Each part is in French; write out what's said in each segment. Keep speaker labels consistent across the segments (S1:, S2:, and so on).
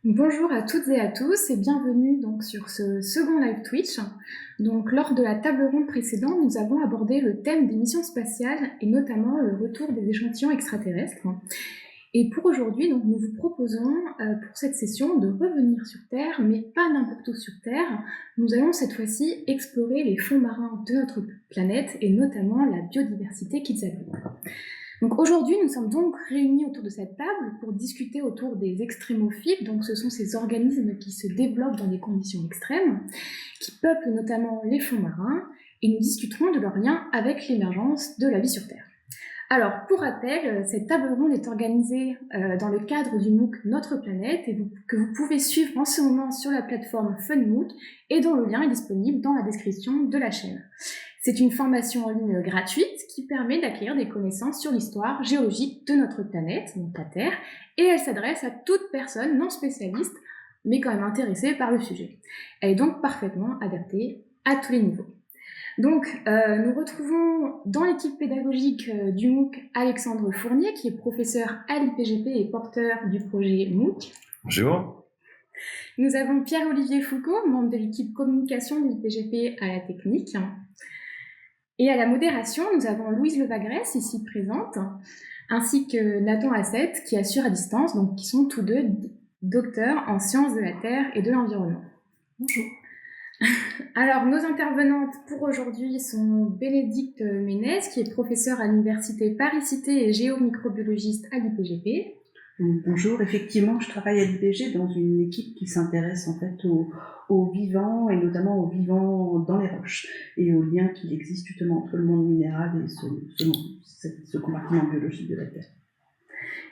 S1: Bonjour à toutes et à tous et bienvenue donc sur ce second live Twitch. Donc lors de la table ronde précédente, nous avons abordé le thème des missions spatiales et notamment le retour des échantillons extraterrestres. Et pour aujourd'hui, donc nous vous proposons pour cette session de revenir sur Terre, mais pas n'importe où sur Terre. Nous allons cette fois-ci explorer les fonds marins de notre planète et notamment la biodiversité qu'ils abritent. Donc aujourd'hui, nous sommes donc réunis autour de cette table pour discuter autour des extrémophiles. Donc ce sont ces organismes qui se développent dans des conditions extrêmes, qui peuplent notamment les fonds marins, et nous discuterons de leur lien avec l'émergence de la vie sur Terre. Alors, pour rappel, cette table ronde est organisée dans le cadre du MOOC Notre Planète et que vous pouvez suivre en ce moment sur la plateforme FunMOOC et dont le lien est disponible dans la description de la chaîne. C'est une formation en ligne gratuite qui permet d'acquérir des connaissances sur l'histoire géologique de notre planète, donc la Terre, et elle s'adresse à toute personne non spécialiste, mais quand même intéressée par le sujet. Elle est donc parfaitement adaptée à tous les niveaux. Donc, nous retrouvons dans l'équipe pédagogique du MOOC Alexandre Fournier, qui est professeur à l'IPGP et porteur du projet MOOC.
S2: Bonjour.
S1: Nous avons Pierre-Olivier Foucault, membre de l'équipe communication de l'IPGP à la technique. Et à la modération, nous avons Louise Levagresse, ici présente, ainsi que Nathan Hassett, qui assure à distance, donc qui sont tous deux docteurs en sciences de la Terre et de l'environnement. Bonjour. Alors, nos intervenantes pour aujourd'hui sont Bénédicte Ménez, qui est professeure à l'université Paris-Cité et géomicrobiologiste à l'IPGP.
S3: Bonjour, effectivement, je travaille à l'IPG dans une équipe qui s'intéresse en fait aux vivants et notamment aux vivants dans les roches et aux liens qu'il existe justement entre le monde minéral et ce compartiment biologique de la Terre.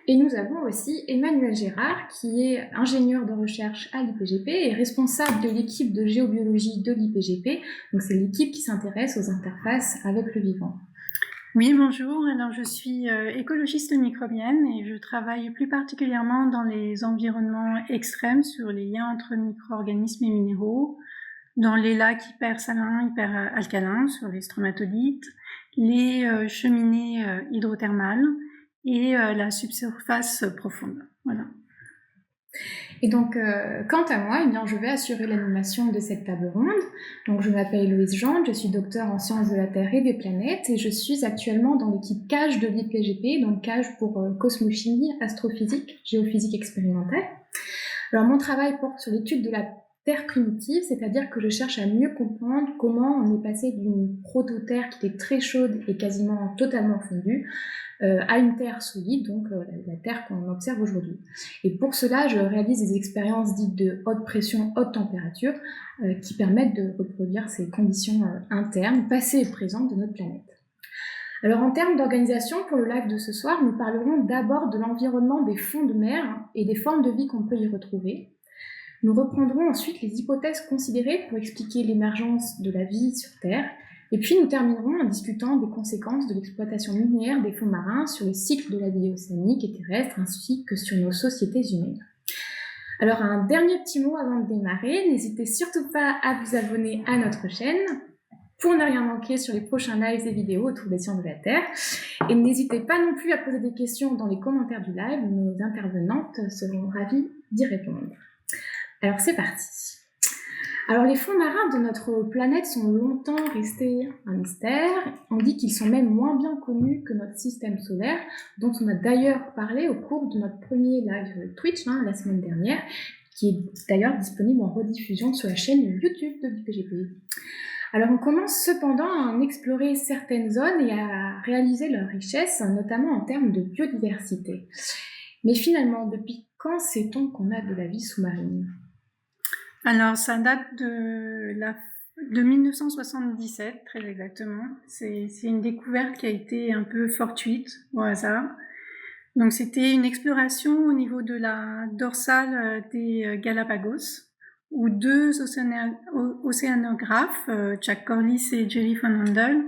S1: Et nous avons aussi Emmanuel Gérard, qui est ingénieur de recherche à l'IPGP et responsable de l'équipe de géobiologie de l'IPGP. Donc c'est l'équipe qui s'intéresse aux interfaces avec le vivant.
S4: Oui, bonjour. Alors, je suis écologiste microbienne et je travaille plus particulièrement dans les environnements extrêmes sur les liens entre micro-organismes et minéraux, dans les lacs hypersalins, hyperalcalins, sur les stromatolites, les cheminées hydrothermales et la subsurface profonde. Voilà.
S1: Et donc, quant à moi, eh bien, je vais assurer l'animation de cette table ronde. Donc, je m'appelle Louise Jean, je suis docteur en sciences de la Terre et des planètes, et je suis actuellement dans l'équipe CAGE de l'IPGP, donc CAGE pour cosmochimie, astrophysique, géophysique expérimentale. Alors, mon travail porte sur l'étude de la Terre primitive, c'est-à-dire que je cherche à mieux comprendre comment on est passé d'une proto-Terre qui était très chaude et quasiment totalement fondue, à une Terre solide, donc la Terre qu'on observe aujourd'hui. Et pour cela, je réalise des expériences dites de haute pression, haute température, qui permettent de reproduire ces conditions internes, passées et présentes de notre planète. Alors en termes d'organisation, pour le live de ce soir, nous parlerons d'abord de l'environnement des fonds de mer et des formes de vie qu'on peut y retrouver. Nous reprendrons ensuite les hypothèses considérées pour expliquer l'émergence de la vie sur Terre. Et puis nous terminerons en discutant des conséquences de l'exploitation minière des fonds marins sur le cycle de la vie océanique et terrestre, ainsi que sur nos sociétés humaines. Alors un dernier petit mot avant de démarrer, n'hésitez surtout pas à vous abonner à notre chaîne pour ne rien manquer sur les prochains lives et vidéos autour des sciences de la Terre. Et n'hésitez pas non plus à poser des questions dans les commentaires du live, nos intervenantes seront ravies d'y répondre. Alors c'est parti. Alors les fonds marins de notre planète sont longtemps restés un mystère. On dit qu'ils sont même moins bien connus que notre système solaire, dont on a d'ailleurs parlé au cours de notre premier live Twitch la semaine dernière, qui est d'ailleurs disponible en rediffusion sur la chaîne YouTube de l'IPGP. Alors on commence cependant à en explorer certaines zones et à réaliser leur richesse, notamment en termes de biodiversité. Mais finalement, depuis quand sait-on qu'on a de la vie sous-marine ?
S4: Alors, ça date de 1977, très exactement. C'est une découverte qui a été un peu fortuite, au hasard. Donc, c'était une exploration au niveau de la dorsale des Galapagos, où deux océanographes, Jack Corliss et Jerry Van Andel,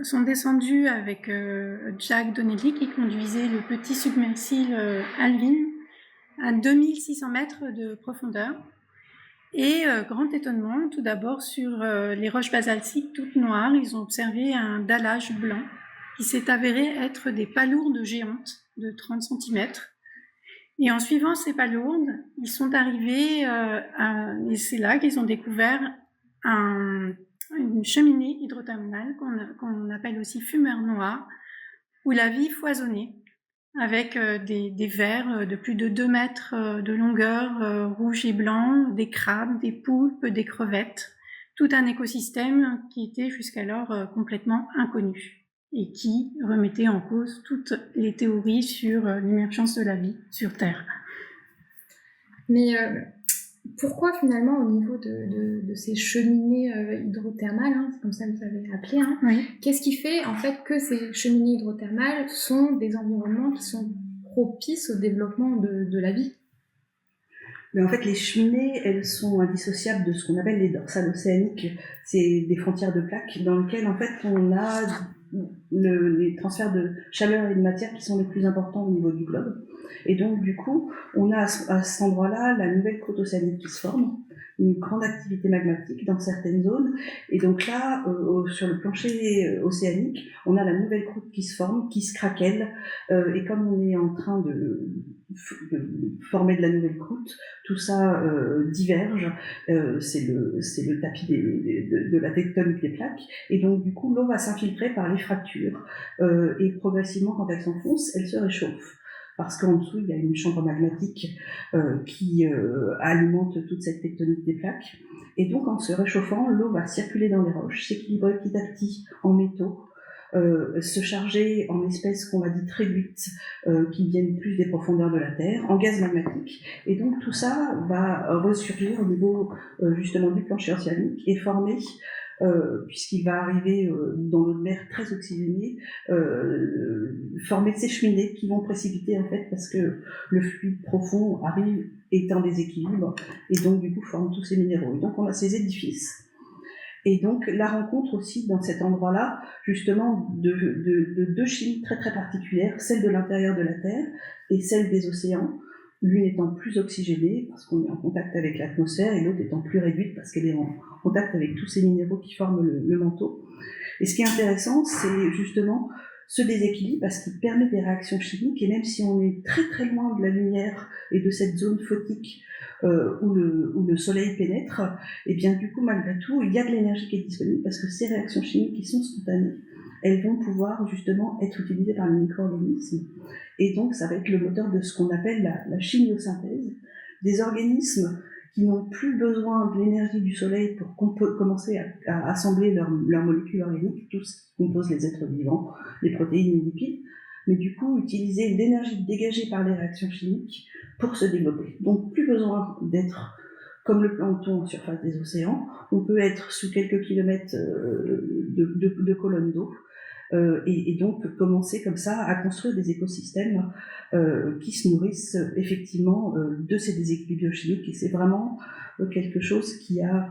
S4: sont descendus avec Jack Donnelly, qui conduisait le petit submersible Alvin, à 2600 mètres de profondeur. Et grand étonnement, tout d'abord, sur les roches basaltiques toutes noires, ils ont observé un dallage blanc qui s'est avéré être des palourdes géantes de 30 cm. Et en suivant ces palourdes, ils sont arrivés, et c'est là qu'ils ont découvert une cheminée hydrothermale qu'on appelle aussi fumeur noir, où la vie foisonnait, avec des vers de plus de 2 mètres de longueur, rouges et blancs, des crabes, des poulpes, des crevettes, tout un écosystème qui était jusqu'alors complètement inconnu et qui remettait en cause toutes les théories sur l'émergence de la vie sur Terre.
S1: Mais pourquoi finalement au niveau de ces cheminées hydrothermales, hein, c'est comme ça que vous avez appelé, hein,
S4: Oui.
S1: qu'est-ce qui fait en fait que ces cheminées hydrothermales sont des environnements qui sont propices au développement de la vie?
S3: Mais en fait, les cheminées, elles sont indissociables de ce qu'on appelle les dorsales océaniques. C'est des frontières de plaques dans lesquelles, en fait, on a les transferts de chaleur et de matière qui sont les plus importants au niveau du globe. Et donc, du coup, on a à cet endroit-là la nouvelle côte océanique qui se forme, une grande activité magmatique dans certaines zones. Et donc là, sur le plancher océanique, on a la nouvelle croûte qui se forme, qui se craquelle. Et comme on est en train de former de la nouvelle croûte, tout ça diverge. C'est le tapis de la tectonique des plaques. Et donc, du coup, l'eau va s'infiltrer par les fractures. Et progressivement, quand elle s'enfonce, elle se réchauffe. Parce qu'en dessous, il y a une chambre magmatique qui alimente toute cette tectonique des plaques. Et donc, en se réchauffant, l'eau va circuler dans les roches, s'équilibrer petit à petit en métaux, se charger en espèces qu'on va dire réduites, qui viennent plus des profondeurs de la Terre, en gaz magmatique. Et donc, tout ça va ressurgir au niveau justement du plancher océanique et former, puisqu'il va arriver dans l'eau de mer très oxygénée, former ces cheminées qui vont précipiter en fait parce que le fluide profond arrive, est en déséquilibre et donc du coup forme tous ces minéraux. Et donc on a ces édifices. Et donc la rencontre aussi dans cet endroit-là, justement, de deux chimies très très particulières, celle de l'intérieur de la Terre et celle des océans, l'une étant plus oxygénée parce qu'on est en contact avec l'atmosphère et l'autre étant plus réduite parce qu'elle est en contact avec tous ces minéraux qui forment le manteau. Et ce qui est intéressant, c'est justement ce déséquilibre parce qu'il permet des réactions chimiques et même si on est très très loin de la lumière et de cette zone photique où le soleil pénètre, et bien du coup malgré tout il y a de l'énergie qui est disponible parce que ces réactions chimiques qui sont spontanées, elles vont pouvoir justement être utilisées par les micro-organismes et donc ça va être le moteur de ce qu'on appelle la chimiosynthèse, des organismes qui n'ont plus besoin de l'énergie du soleil pour commencer à assembler leurs molécules organiques, tout ce qui compose les êtres vivants, les protéines, les lipides, mais du coup utiliser l'énergie dégagée par les réactions chimiques pour se développer. Donc plus besoin d'être comme le plancton en surface des océans, on peut être sous quelques kilomètres de colonnes d'eau, et donc commencer comme ça à construire des écosystèmes qui se nourrissent effectivement de ces déséquilibres biochimiques. Et c'est vraiment quelque chose qui a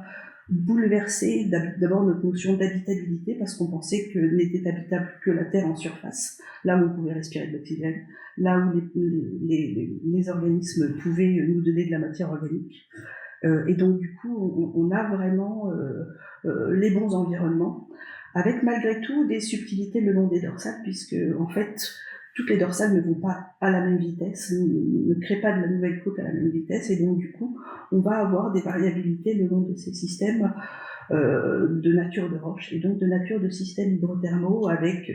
S3: bouleversé d'abord notre notion d'habitabilité parce qu'on pensait que n'était habitable que la Terre en surface, là où on pouvait respirer de l'oxygène, là où les organismes pouvaient nous donner de la matière organique. Et donc du coup on a vraiment les bons environnements avec malgré tout des subtilités le long des dorsales puisque en fait toutes les dorsales ne vont pas à la même vitesse, ne créent pas de la nouvelle croûte à la même vitesse et donc du coup on va avoir des variabilités le long de ces systèmes de nature de roche et donc de nature de systèmes hydrothermaux avec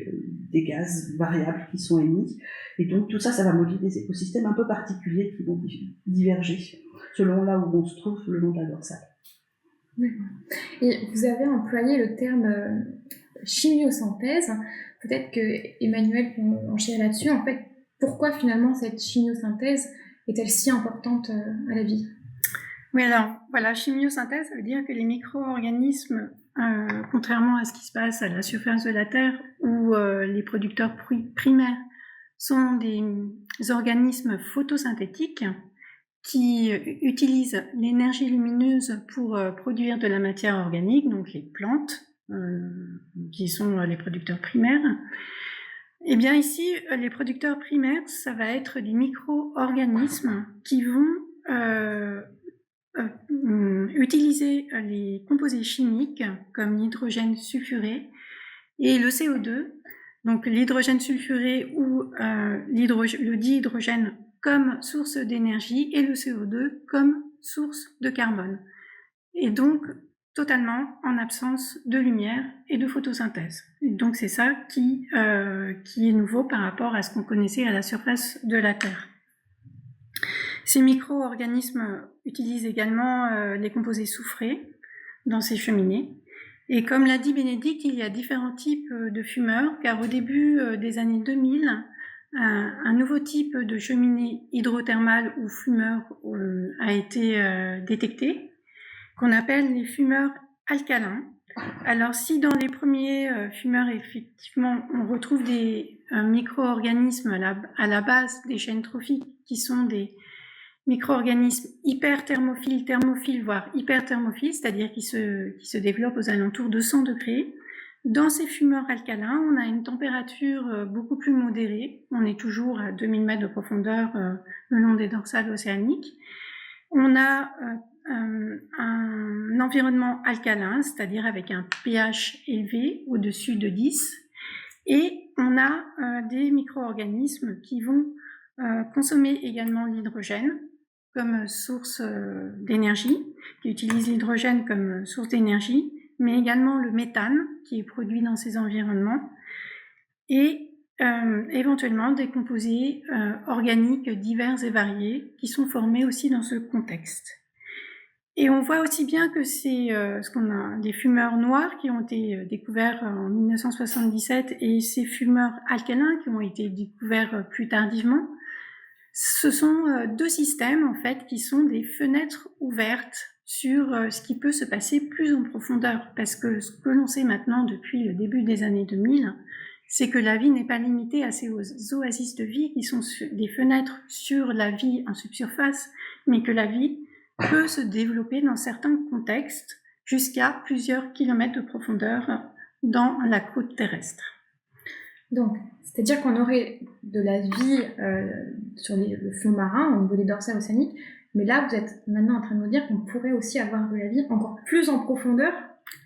S3: des gaz variables qui sont émis et donc tout ça va modeler des écosystèmes un peu particuliers qui vont diverger selon là où on se trouve le long de la dorsale.
S1: Et vous avez employé le terme chimiosynthèse. Peut-être que Emmanuel peut enchaîner là-dessus. En fait, pourquoi finalement cette chimiosynthèse est-elle si importante à la vie ?
S4: Oui, alors voilà, chimiosynthèse, ça veut dire que les micro-organismes, contrairement à ce qui se passe à la surface de la Terre, où les producteurs primaires sont des organismes photosynthétiques qui utilisent l'énergie lumineuse pour produire de la matière organique, donc les plantes, qui sont les producteurs primaires. Eh bien ici, les producteurs primaires, ça va être des micro-organismes qui vont utiliser les composés chimiques comme l'hydrogène sulfuré et le CO2. Donc l'hydrogène sulfuré ou le dihydrogène comme source d'énergie et le CO2 comme source de carbone. Et donc, totalement en absence de lumière et de photosynthèse. Et donc, c'est ça qui est nouveau par rapport à ce qu'on connaissait à la surface de la Terre. Ces micro-organismes utilisent également les composés soufrés dans ces cheminées. Et comme l'a dit Bénédicte, il y a différents types de fumeurs, car au début des années 2000, un nouveau type de cheminée hydrothermale ou fumeur a été détecté, qu'on appelle les fumeurs alcalins. Alors si dans les premiers fumeurs, effectivement, on retrouve des micro-organismes à la base des chaînes trophiques qui sont des micro-organismes hyperthermophiles, thermophiles, voire hyperthermophiles, c'est-à-dire qui se développent aux alentours de 100 degrés. Dans ces fumeurs alcalins, on a une température beaucoup plus modérée. On est toujours à 2000 mètres de profondeur le long des dorsales océaniques. On a un environnement alcalin, c'est-à-dire avec un pH élevé au-dessus de 10. Et on a des micro-organismes qui vont consommer également l'hydrogène comme source d'énergie, qui utilisent l'hydrogène comme source d'énergie, mais également le méthane qui est produit dans ces environnements, et éventuellement des composés organiques divers et variés qui sont formés aussi dans ce contexte. Et on voit aussi bien que c'est ce qu'on a des fumeurs noirs qui ont été découverts en 1977 et ces fumeurs alcalins qui ont été découverts plus tardivement. Ce sont deux systèmes en fait qui sont des fenêtres ouvertes sur ce qui peut se passer plus en profondeur, parce que ce que l'on sait maintenant depuis le début des années 2000, c'est que la vie n'est pas limitée à ces oasis de vie qui sont des fenêtres sur la vie en subsurface, mais que la vie peut se développer dans certains contextes jusqu'à plusieurs kilomètres de profondeur dans la croûte terrestre.
S1: Donc, c'est-à-dire qu'on aurait de la vie sur le fond marin, au niveau des dorsales océaniques, mais là, vous êtes maintenant en train de nous dire qu'on pourrait aussi avoir de la vie encore plus en profondeur.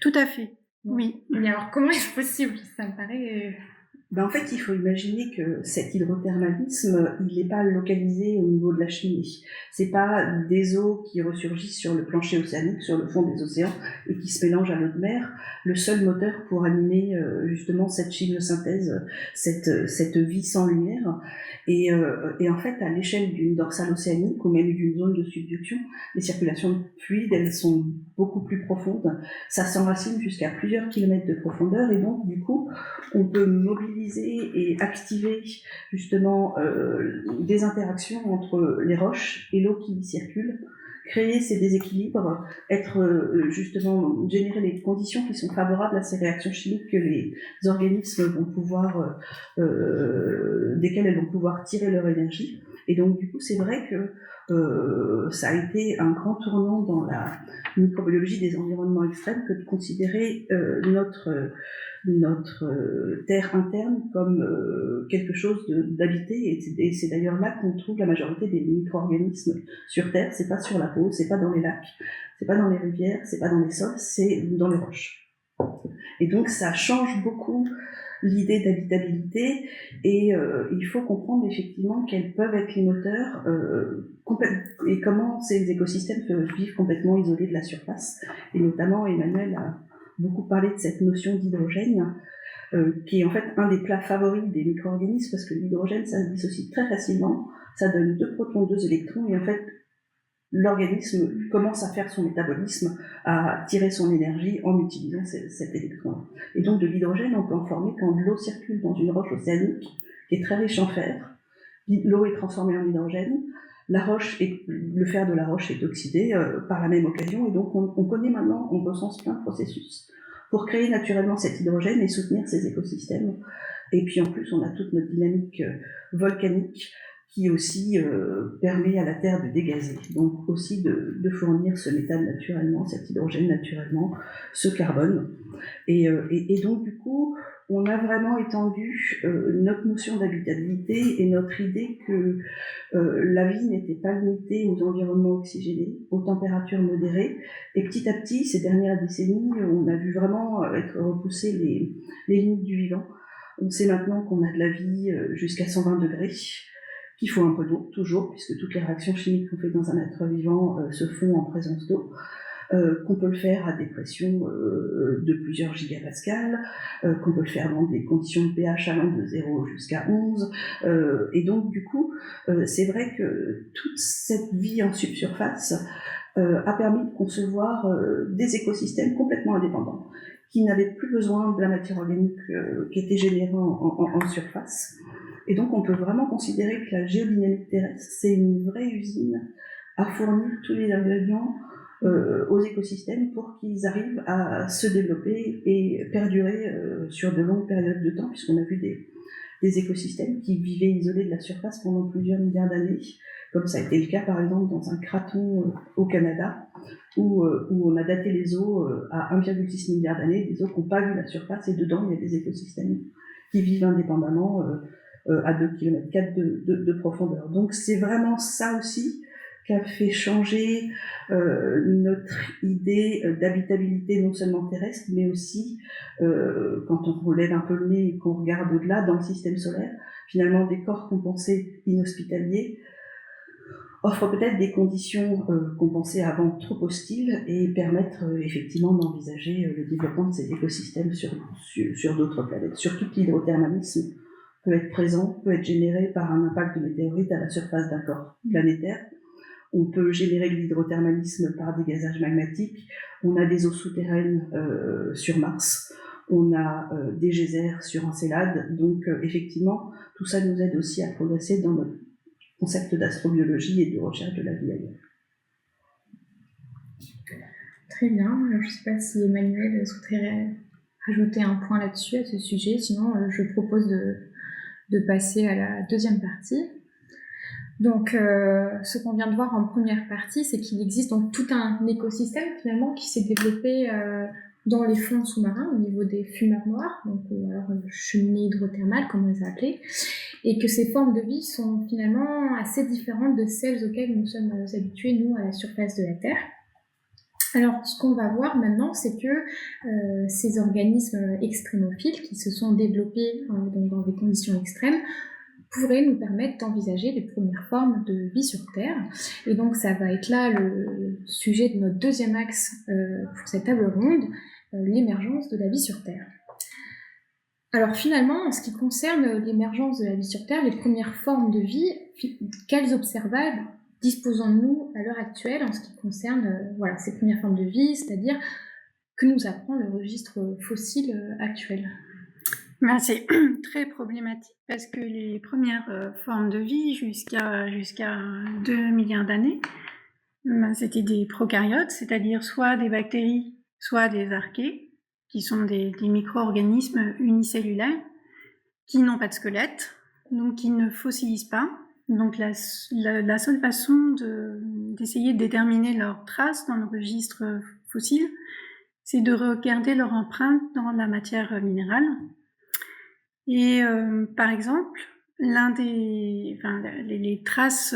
S4: Tout à fait, oui.
S1: Mais alors, comment est-ce possible? Ça me paraît...
S3: En fait, il faut imaginer que cet hydrothermalisme, il n'est pas localisé au niveau de la cheminée. C'est pas des eaux qui ressurgissent sur le plancher océanique, sur le fond des océans, et qui se mélangent à l'eau de mer. Le seul moteur pour animer justement cette chimiosynthèse, cette vie sans lumière. Et en fait, à l'échelle d'une dorsale océanique ou même d'une zone de subduction, les circulations fluides, elles sont beaucoup plus profondes. Ça s'enracine jusqu'à plusieurs kilomètres de profondeur, et donc du coup, on peut mobiliser et activer justement des interactions entre les roches et l'eau qui y circule, créer ces déséquilibres, justement générer les conditions qui sont favorables à ces réactions chimiques que les organismes vont pouvoir, desquelles elles vont pouvoir tirer leur énergie. Et donc du coup, c'est vrai que ça a été un grand tournant dans la microbiologie des environnements extrêmes que de considérer notre terre interne comme quelque chose d'habité, et c'est d'ailleurs là qu'on trouve la majorité des micro-organismes sur Terre. C'est pas sur la peau, c'est pas dans les lacs, c'est pas dans les rivières, c'est pas dans les sols, c'est dans les roches. Et donc ça change beaucoup l'idée d'habitabilité, et il faut comprendre effectivement quels peuvent être les moteurs et comment ces écosystèmes peuvent vivre complètement isolés de la surface. Et notamment Emmanuel a beaucoup parlé de cette notion d'hydrogène, qui est en fait un des plats favoris des micro-organismes, parce que l'hydrogène, ça se dissocie très facilement, ça donne 2 protons, 2 électrons, et en fait, l'organisme commence à faire son métabolisme, à tirer son énergie en utilisant cet électron. Et donc de l'hydrogène, on peut en former quand de l'eau circule dans une roche océanique qui est très riche en fer. L'eau est transformée en hydrogène, le fer de la roche est oxydé par la même occasion, et donc on connaît maintenant, on recense plein de processus pour créer naturellement cet hydrogène et soutenir ces écosystèmes. Et puis en plus, on a toute notre dynamique volcanique qui aussi permet à la Terre de dégazer, donc aussi de fournir ce méthane naturellement, cet hydrogène naturellement, ce carbone. Et donc du coup, on a vraiment étendu notre notion d'habitabilité et notre idée que la vie n'était pas limitée aux environnements oxygénés, aux températures modérées. Et petit à petit, ces dernières décennies, on a vu vraiment être repoussées les limites du vivant. On sait maintenant qu'on a de la vie jusqu'à 120 degrés. qu'il faut un peu d'eau, toujours, puisque toutes les réactions chimiques qu'on fait dans un être vivant se font en présence d'eau. Qu'on peut le faire à des pressions de plusieurs gigapascales, qu'on peut le faire dans des conditions de pH allant de 0 jusqu'à 11. Et donc, du coup, c'est vrai que toute cette vie en subsurface a permis de concevoir des écosystèmes complètement indépendants, qui n'avaient plus besoin de la matière organique qui était générée en surface. Et donc, on peut vraiment considérer que la géodynamique terrestre, c'est une vraie usine à fournir tous les ingrédients aux écosystèmes pour qu'ils arrivent à se développer et perdurer sur de longues périodes de temps, puisqu'on a vu des écosystèmes qui vivaient isolés de la surface pendant plusieurs milliards d'années, comme ça a été le cas par exemple dans un craton au Canada, où on a daté les eaux à 1,6 milliard d'années, des eaux qui n'ont pas vu la surface, et dedans il y a des écosystèmes qui vivent indépendamment à 2,4 km de profondeur. Donc c'est vraiment ça aussi qui a fait changer notre idée d'habitabilité non seulement terrestre, mais aussi, quand on relève un peu le nez et qu'on regarde au-delà dans le système solaire, finalement des corps qu'on pensait inhospitaliers offrent peut-être des conditions qu'on pensait avant trop hostiles et permettent effectivement d'envisager le développement de ces écosystèmes sur d'autres planètes. Surtout que l'hydrothermalisme peut être présent, peut être généré par un impact de météorite à la surface d'un corps planétaire. On peut générer de l'hydrothermalisme par des gazages magmatiques. On a des eaux souterraines sur Mars. On a des geysers sur Encelade. Donc, effectivement, tout ça nous aide aussi à progresser dans notre concept d'astrobiologie et de recherche de la vie ailleurs.
S1: Très bien. Je ne sais pas si Emmanuel souhaiterait ajouter un point là-dessus, à ce sujet. Sinon, je propose de passer à la deuxième partie. Donc, ce qu'on vient de voir en première partie, c'est qu'il existe donc tout un écosystème finalement qui s'est développé dans les fonds sous-marins au niveau des fumeurs noirs, donc cheminées hydrothermales comme on les a appelées, et que ces formes de vie sont finalement assez différentes de celles auxquelles nous sommes habitués nous à la surface de la Terre. Alors, ce qu'on va voir maintenant, c'est que ces organismes extrémophiles qui se sont développés donc dans des conditions extrêmes pourrait nous permettre d'envisager les premières formes de vie sur Terre. Et donc ça va être là le sujet de notre deuxième axe pour cette table ronde, l'émergence de la vie sur Terre. Alors finalement, en ce qui concerne l'émergence de la vie sur Terre, les premières formes de vie, quels observables disposons-nous à l'heure actuelle en ce qui concerne ces premières formes de vie, c'est-à-dire que nous apprend le registre fossile actuel ?
S4: Ben, c'est très problématique parce que les premières formes de vie jusqu'à 2 milliards d'années, ben, c'était des prokaryotes, c'est-à-dire soit des bactéries, soit des archées, qui sont des micro-organismes unicellulaires qui n'ont pas de squelette, donc qui ne fossilisent pas. Donc la seule façon d'essayer de déterminer leurs traces dans le registre fossile, c'est de regarder leur empreinte dans la matière minérale. Et par exemple, les traces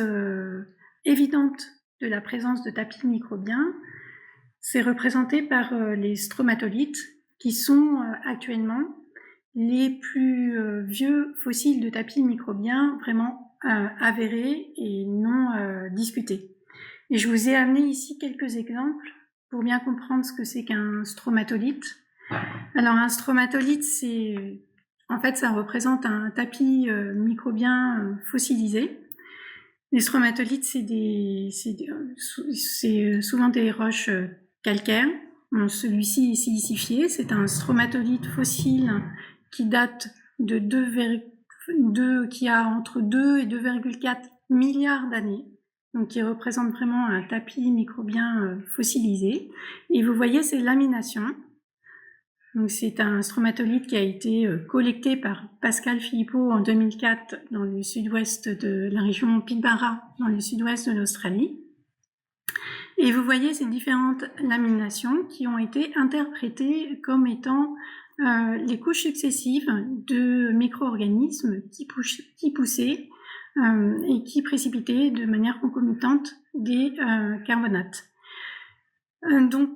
S4: évidentes de la présence de tapis microbiens, c'est représenté par les stromatolites, qui sont actuellement les plus vieux fossiles de tapis microbiens vraiment avérés et non discutés. Et je vous ai amené ici quelques exemples pour bien comprendre ce que c'est qu'un stromatolite. Alors un stromatolite, ça représente un tapis microbien fossilisé. Les stromatolites, c'est souvent des roches calcaires. Bon, celui-ci est silicifié. C'est un stromatolite fossile qui date qui a entre 2 et 2,4 milliards d'années. Donc qui représente vraiment un tapis microbien fossilisé. Et vous voyez ces laminations. Donc c'est un stromatolite qui a été collecté par Pascal Philippot en 2004 dans le sud-ouest de la région Pilbara, dans le sud-ouest de l'Australie. Et vous voyez ces différentes laminations qui ont été interprétées comme étant les couches successives de micro-organismes qui poussaient et qui précipitaient de manière concomitante des carbonates. Donc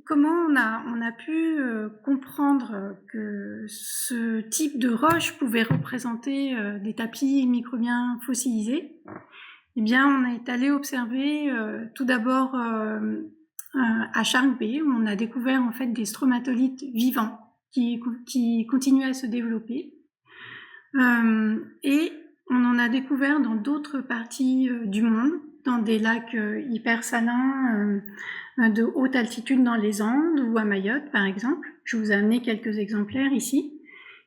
S4: comment on a pu comprendre que ce type de roche pouvait représenter des tapis microbiens fossilisés? Eh bien, on est allé observer tout d'abord à Shark Bay, où on a découvert en fait des stromatolites vivants qui continuaient à se développer. Et on en a découvert dans d'autres parties du monde, dans des lacs hypersalins de haute altitude dans les Andes ou à Mayotte par exemple. Je vous ai amené quelques exemplaires ici,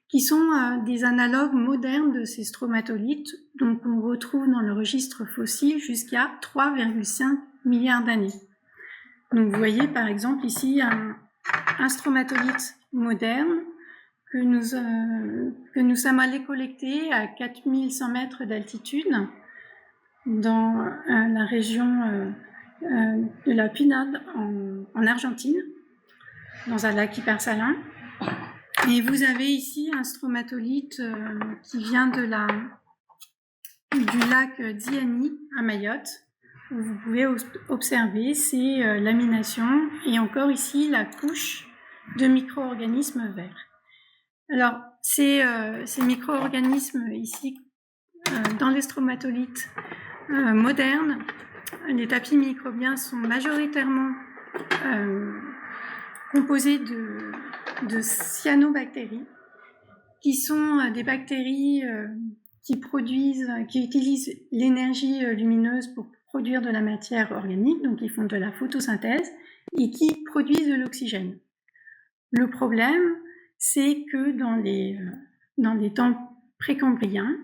S4: qui sont des analogues modernes de ces stromatolites, donc on retrouve dans le registre fossile jusqu'à 3,5 milliards d'années. Donc vous voyez par exemple ici un stromatolite moderne que nous sommes allés collecter à 4100 mètres d'altitude dans la région de la Pinar en Argentine, dans un lac hypersalin. Et vous avez ici un stromatolite qui vient du lac Diani à Mayotte, où vous pouvez observer ces laminations et encore ici la couche de micro-organismes verts. Alors, ces micro-organismes ici, dans les stromatolites modernes, les tapis microbiens sont majoritairement composés de cyanobactéries, qui sont des bactéries qui utilisent l'énergie lumineuse pour produire de la matière organique, donc qui font de la photosynthèse, et qui produisent de l'oxygène. Le problème, c'est que dans les temps précambriens,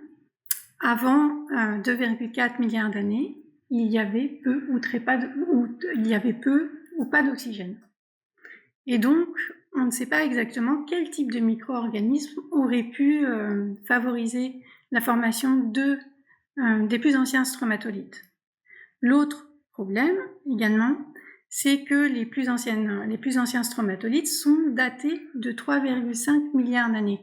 S4: avant 2,4 milliards d'années, il y avait peu ou pas d'oxygène. Et donc, on ne sait pas exactement quel type de micro-organisme aurait pu favoriser la formation des plus anciens stromatolites. L'autre problème, également, c'est que les plus anciens stromatolites sont datés de 3,5 milliards d'années.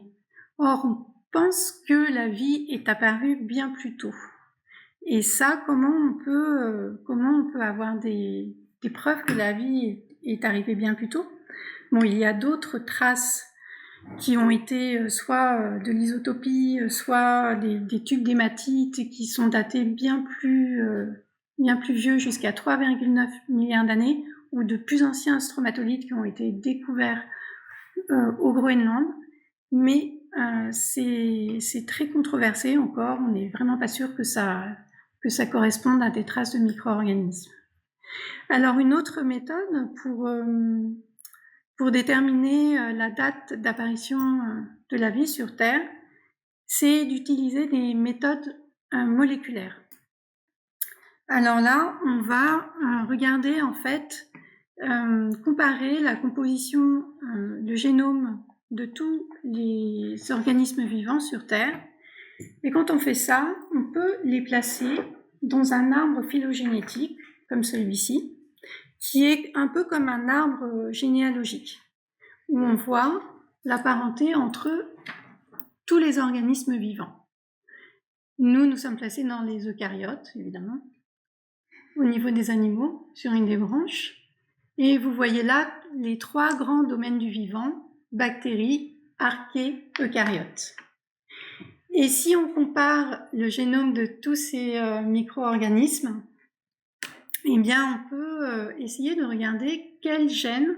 S4: Or, on pense que la vie est apparue bien plus tôt. Et ça, comment on peut avoir des preuves que la vie est arrivée bien plus tôt? Bon, il y a d'autres traces qui ont été soit de l'isotopie, soit des tubes d'hématite qui sont datés bien plus vieux, jusqu'à 3,9 milliards d'années, ou de plus anciens stromatolites qui ont été découverts au Groenland. Mais c'est très controversé encore, on n'est vraiment pas sûr que ça corresponde à des traces de micro-organismes. Alors une autre méthode pour déterminer la date d'apparition de la vie sur Terre, c'est d'utiliser des méthodes moléculaires. Alors là, on va regarder en fait, comparer la composition, le génome de tous les organismes vivants sur Terre. Et quand on fait ça, on peut les placer dans un arbre phylogénétique, comme celui-ci, qui est un peu comme un arbre généalogique, où on voit la parenté entre tous les organismes vivants. Nous sommes placés dans les eucaryotes, évidemment, au niveau des animaux, sur une des branches. Et vous voyez là les 3 grands domaines du vivant, bactéries, archées, eucaryotes. Et si on compare le génome de tous ces micro-organismes, eh bien on peut essayer de regarder quels gènes,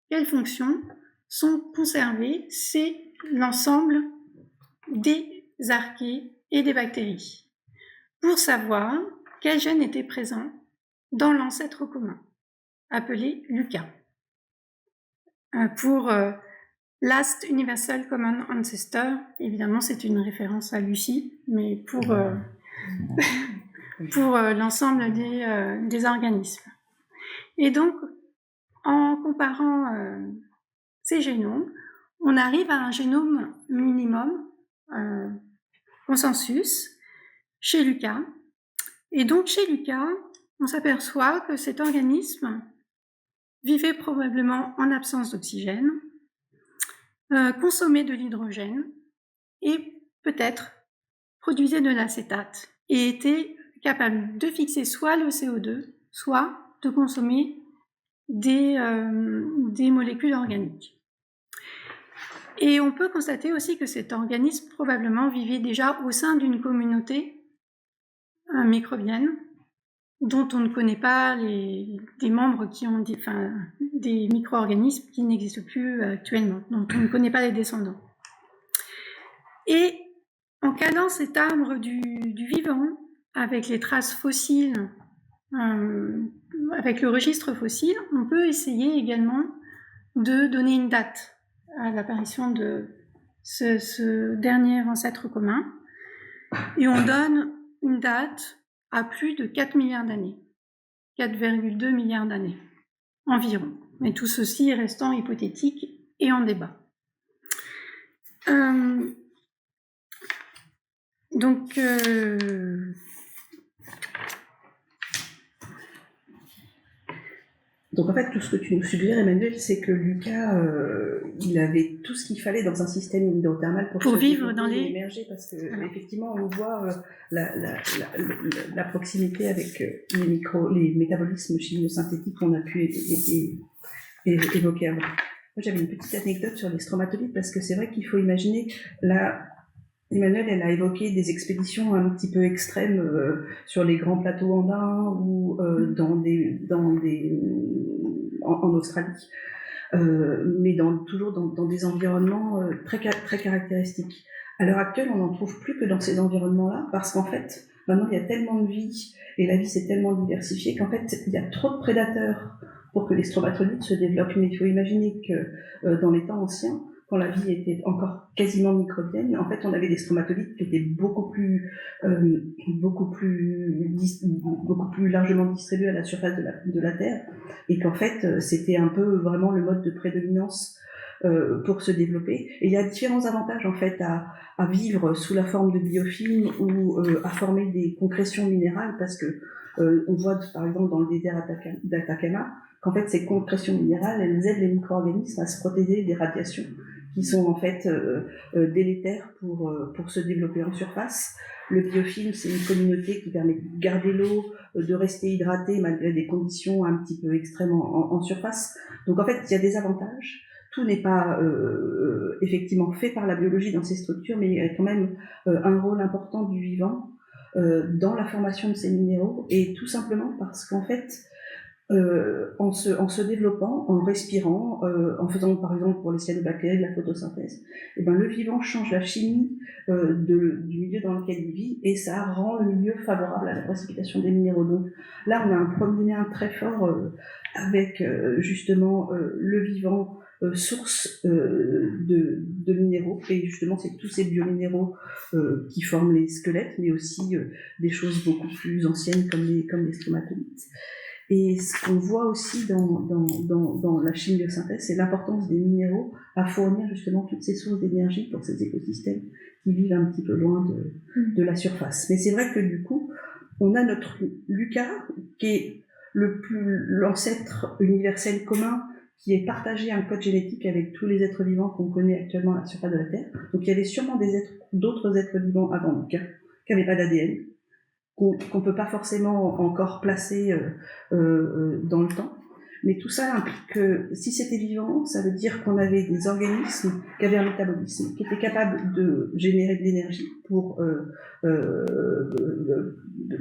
S4: quelles fonctions sont conservées, c'est l'ensemble des archées et des bactéries, pour savoir quels gènes étaient présents dans l'ancêtre commun, appelé LUCA. Pour Last Universal Common Ancestor, évidemment c'est une référence à Lucie, mais pour l'ensemble des organismes. Et donc, en comparant ces génomes, on arrive à un génome minimum, consensus, chez LUCA. Et donc, chez LUCA, on s'aperçoit que cet organisme vivait probablement en absence d'oxygène, consommait de l'hydrogène et peut-être produisait de l'acétate et était capable de fixer soit le CO2, soit de consommer des molécules organiques. Et on peut constater aussi que cet organisme probablement vivait déjà au sein d'une communauté microbienne dont on ne connaît pas des membres qui ont des micro-organismes qui n'existent plus actuellement, dont on ne connaît pas les descendants. Et en calant cet arbre du vivant avec les traces fossiles, avec le registre fossile, on peut essayer également de donner une date à l'apparition de ce dernier ancêtre commun. Et on donne une date à plus de 4 milliards d'années, 4,2 milliards d'années environ. Mais tout ceci restant hypothétique et en débat. Donc
S3: en fait, tout ce que tu nous suggères, Emmanuel, c'est que Lucas, il avait tout ce qu'il fallait dans un système hydrothermal
S4: pour vivre dans les...
S3: émerger, parce que effectivement, on voit la proximité avec les métabolismes chimiosynthétiques qu'on a pu évoquer avant. Moi, j'avais une petite anecdote sur les stromatolites, parce que c'est vrai qu'il faut imaginer Emmanuelle, elle a évoqué des expéditions un petit peu extrêmes sur les grands plateaux andins ou en Australie, mais toujours dans des environnements très caractéristiques. À l'heure actuelle, on n'en trouve plus que dans ces environnements-là, parce qu'en fait, maintenant, il y a tellement de vie, et la vie s'est tellement diversifiée, qu'en fait, il y a trop de prédateurs pour que les stromatolites se développent. Mais il faut imaginer que dans les temps anciens, quand la vie était encore quasiment microbienne, en fait, on avait des stromatolites qui étaient beaucoup plus largement distribués à la surface de la Terre, et qu'en fait, c'était un peu vraiment le mode de prédominance pour se développer. Et il y a différents avantages, en fait, à vivre sous la forme de biofilms ou à former des concrétions minérales, parce que on voit, par exemple, dans le désert d'Atacama, qu'en fait, ces concrétions minérales, elles aident les micro-organismes à se protéger des radiations qui sont en fait délétères pour se développer en surface. Le biofilm, c'est une communauté qui permet de garder l'eau, de rester hydraté malgré des conditions un petit peu extrêmes en surface. Donc en fait, il y a des avantages. Tout n'est pas effectivement fait par la biologie dans ces structures, mais il y a quand même un rôle important du vivant dans la formation de ces minéraux, et tout simplement parce qu'en fait, en se développant, en respirant, en faisant par exemple pour les cyanobactéries de la photosynthèse, et ben le vivant change la chimie du milieu dans lequel il vit, et ça rend le milieu favorable à la précipitation des minéraux. Donc là, on a un premier lien très fort avec justement le vivant, source de minéraux, et justement c'est tous ces biominéraux qui forment les squelettes, mais aussi des choses beaucoup plus anciennes comme les stromatolites. Et ce qu'on voit aussi dans la chimiosynthèse, c'est l'importance des minéraux à fournir justement toutes ces sources d'énergie pour ces écosystèmes qui vivent un petit peu loin de la surface. Mais c'est vrai que du coup, on a notre Lucas, qui est l'ancêtre universel commun, qui est partagé un code génétique avec tous les êtres vivants qu'on connaît actuellement à la surface de la Terre. Donc il y avait sûrement d'autres êtres vivants avant Lucas, qui n'avaient pas d'ADN, qu'on peut pas forcément encore placer dans le temps. Mais tout ça implique que si c'était vivant, ça veut dire qu'on avait des organismes qui avaient un métabolisme, qui étaient capables de générer de l'énergie pour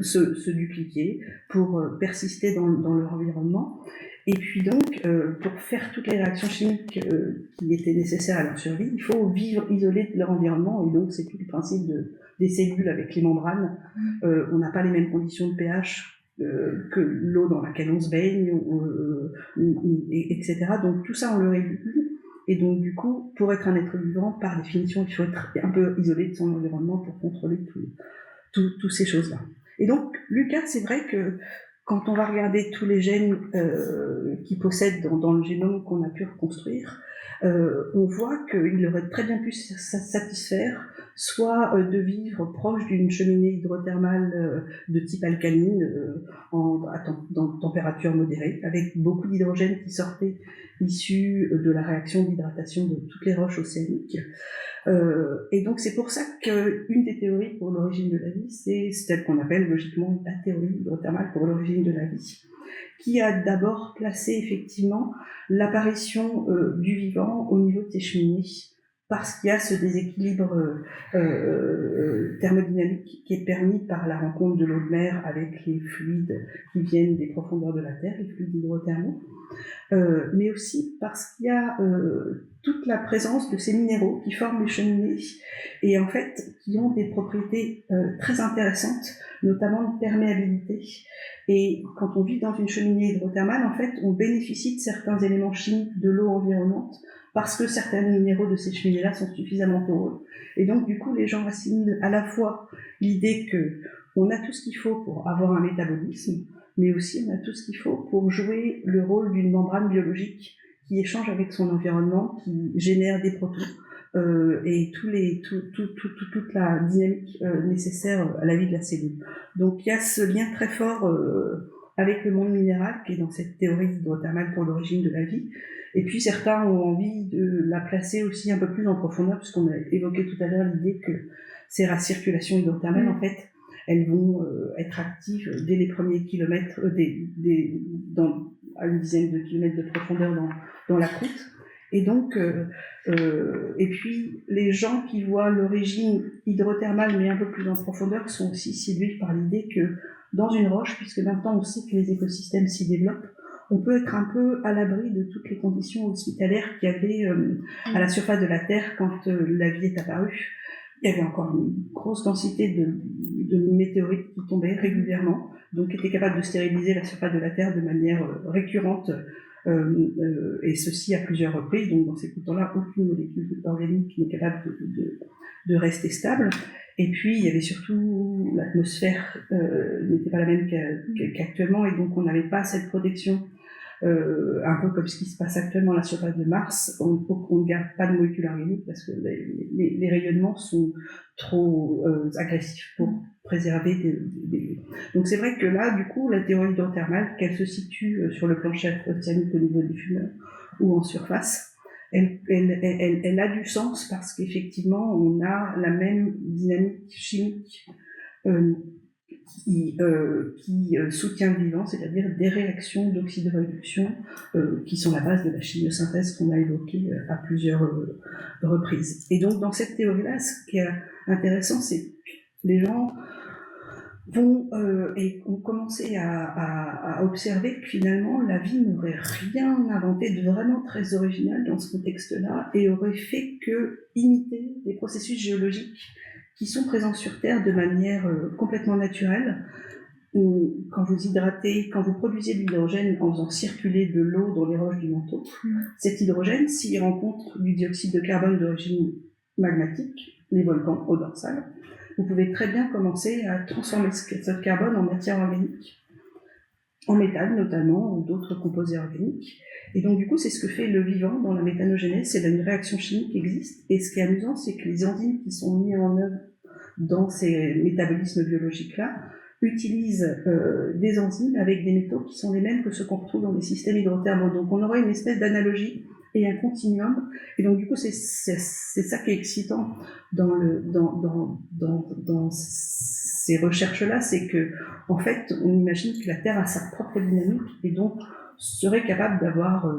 S3: se dupliquer, pour persister dans leur environnement. Et puis donc, pour faire toutes les réactions chimiques qui étaient nécessaires à leur survie, il faut vivre isolé de leur environnement. Et donc, c'est tout le principe des cellules avec les membranes. On n'a pas les mêmes conditions de pH que l'eau dans laquelle on se baigne, etc. Donc tout ça, on le régule. Et donc du coup, pour être un être vivant, par définition, il faut être un peu isolé de son environnement pour contrôler toutes ces choses-là. Et donc, Lucas, c'est vrai que quand on va regarder tous les gènes qu'il possède dans le génome qu'on a pu reconstruire, on voit qu'il aurait très bien pu satisfaire soit de vivre proche d'une cheminée hydrothermale de type alcaline dans température modérée, avec beaucoup d'hydrogène qui sortait issu de la réaction d'hydratation de toutes les roches océaniques. Et donc c'est pour ça qu'une des théories pour l'origine de la vie, c'est celle qu'on appelle logiquement la théorie hydrothermale pour l'origine de la vie, qui a d'abord placé effectivement l'apparition du vivant au niveau de ces cheminées, parce qu'il y a ce déséquilibre thermodynamique qui est permis par la rencontre de l'eau de mer avec les fluides qui viennent des profondeurs de la Terre, les fluides hydrothermaux, mais aussi parce qu'il y a toute la présence de ces minéraux qui forment les cheminées et en fait qui ont des propriétés très intéressantes, notamment de perméabilité. Et quand on vit dans une cheminée hydrothermale, en fait, on bénéficie de certains éléments chimiques de l'eau environnante parce que certains minéraux de ces cheminées-là sont suffisamment poreux. Et donc, du coup, les gens assimilent à la fois l'idée que on a tout ce qu'il faut pour avoir un métabolisme, mais aussi on a tout ce qu'il faut pour jouer le rôle d'une membrane biologique qui échange avec son environnement, qui génère des protons et toute la dynamique nécessaire à la vie de la cellule. Donc il y a ce lien très fort avec le monde minéral qui est dans cette théorie hydrothermale pour l'origine de la vie. Et puis certains ont envie de la placer aussi un peu plus en profondeur, puisqu'on a évoqué tout à l'heure l'idée que ces circulations hydrothermales, en fait, elles vont être actives dès les premiers kilomètres, à une dizaine de kilomètres de profondeur dans la croûte. Et donc, et puis les gens qui voient l'origine hydrothermale mais un peu plus en profondeur sont aussi séduits par l'idée que dans une roche, puisque maintenant on sait que les écosystèmes s'y développent, on peut être un peu à l'abri de toutes les conditions hospitalières qu'il y avait à la surface de la Terre quand la vie est apparue. Il y avait encore une grosse densité de météorites qui tombaient régulièrement, donc qui étaient capables de stériliser la surface de la Terre de manière récurrente, et ceci à plusieurs reprises. Donc dans ces temps-là, aucune molécule organique n'est capable de rester stable. Et puis il y avait surtout l'atmosphère n'était pas la même qu'actuellement, et donc on n'avait pas cette protection. Un peu comme ce qui se passe actuellement à la surface de Mars, on ne garde pas de molécules organiques parce que les rayonnements sont trop agressifs pour préserver Donc c'est vrai que là, du coup, la théorie hydrothermale, qu'elle se situe sur le plancher océanique au niveau des fumeurs ou en surface, elle a du sens parce qu'effectivement, on a la même dynamique chimique qui soutient le vivant, c'est-à-dire des réactions d'oxydoréduction qui sont la base de la chimiosynthèse qu'on a évoquée à plusieurs reprises. Et donc dans cette théorie-là, ce qui est intéressant, c'est que les gens ont commencé à observer que finalement la vie n'aurait rien inventé de vraiment très original dans ce contexte-là et aurait fait que imiter des processus géologiques qui sont présents sur Terre de manière complètement naturelle. Quand vous hydratez, quand vous produisez de l'hydrogène en faisant circuler de l'eau dans les roches du manteau, cet hydrogène, s'il rencontre du dioxyde de carbone d'origine magmatique, les volcans au dorsal, vous pouvez très bien commencer à transformer ce carbone en matière organique, en méthane notamment, ou d'autres composés organiques. Et donc du coup, c'est ce que fait le vivant dans la méthanogénèse, c'est une réaction chimique qui existe. Et ce qui est amusant, c'est que les enzymes qui sont mis en œuvre dans ces métabolismes biologiques-là utilisent des enzymes avec des métaux qui sont les mêmes que ceux qu'on retrouve dans les systèmes hydrothermaux. Donc on aurait une espèce d'analogie et un continuum. Et donc du coup, c'est ça qui est excitant dans ces recherches-là, c'est que en fait, on imagine que la Terre a sa propre dynamique et donc serait capable d'avoir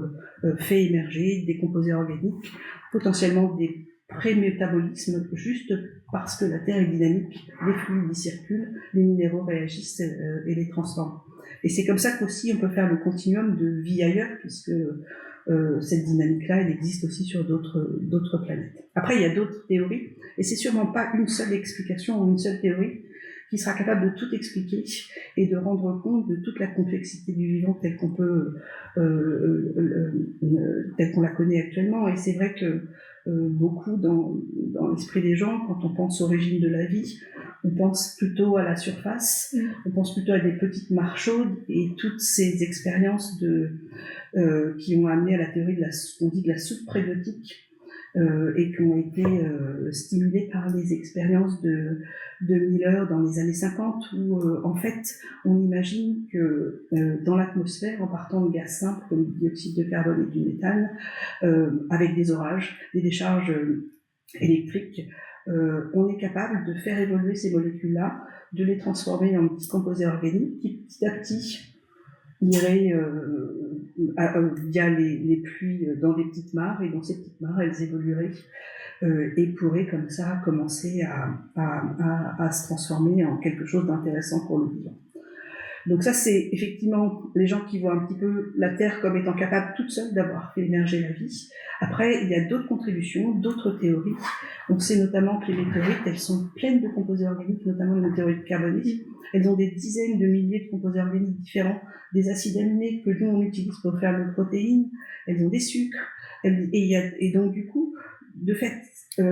S3: fait émerger des composés organiques, potentiellement des pré-métabolismes, juste parce que la Terre est dynamique, les fluides y circulent, les minéraux réagissent et les transforment. Et c'est comme ça qu'aussi on peut faire le continuum de vie ailleurs, puisque cette dynamique-là, elle existe aussi sur d'autres planètes. Après, il y a d'autres théories, et c'est sûrement pas une seule explication ou une seule théorie qui sera capable de tout expliquer et de rendre compte de toute la complexité du vivant telle qu'on peut, telle qu'on la connaît actuellement. Et c'est vrai que beaucoup dans l'esprit des gens, quand on pense origine de la vie, on pense plutôt à la surface, on pense plutôt à des petites mares chaudes et toutes ces expériences qui ont amené à la théorie qu'on dit de la soupe prébiotique, et qui ont été stimulées par les expériences de Miller dans les années 50, où en fait on imagine que dans l'atmosphère, en partant de gaz simples comme du dioxyde de carbone et du méthane, avec des orages, des décharges électriques, on est capable de faire évoluer ces molécules-là, de les transformer en petits composés organiques qui petit à petit iraient via les pluies dans des petites mares, et dans ces petites mares, elles évolueraient et pourraient comme ça commencer à se transformer en quelque chose d'intéressant pour le vivant. Donc ça, c'est effectivement les gens qui voient un petit peu la Terre comme étant capable toute seule d'avoir fait émerger la vie. Après, il y a d'autres contributions, d'autres théories. On sait notamment que les météorites, elles sont pleines de composés organiques, notamment les météorites carbonées. Elles ont des dizaines de milliers de composés organiques différents, des acides aminés que nous, on utilise pour faire nos protéines. Elles ont des sucres. Et donc, du coup, de fait, quand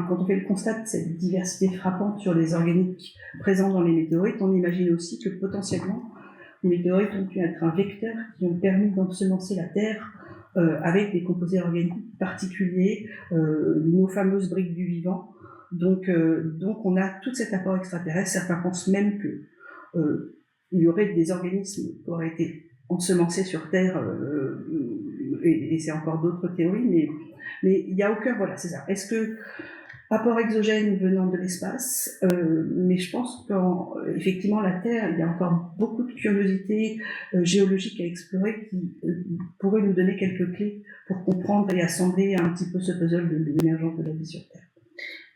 S3: on fait le constat de cette diversité frappante sur les organiques présents dans les météorites, on imagine aussi que potentiellement les météorites ont pu être un vecteur qui ont permis d'ensemencer la Terre avec des composés organiques particuliers, nos fameuses briques du vivant. Donc on a tout cet apport extraterrestre. Certains pensent même que il y aurait des organismes qui auraient été ensemencés sur Terre, et c'est encore d'autres théories, mais il n'y a aucun, voilà, c'est ça. Est-ce que apport exogène venant de l'espace, mais je pense qu'effectivement la Terre, il y a encore beaucoup de curiosité géologique à explorer qui pourrait nous donner quelques clés pour comprendre et assembler un petit peu ce puzzle de l'émergence de la vie sur Terre.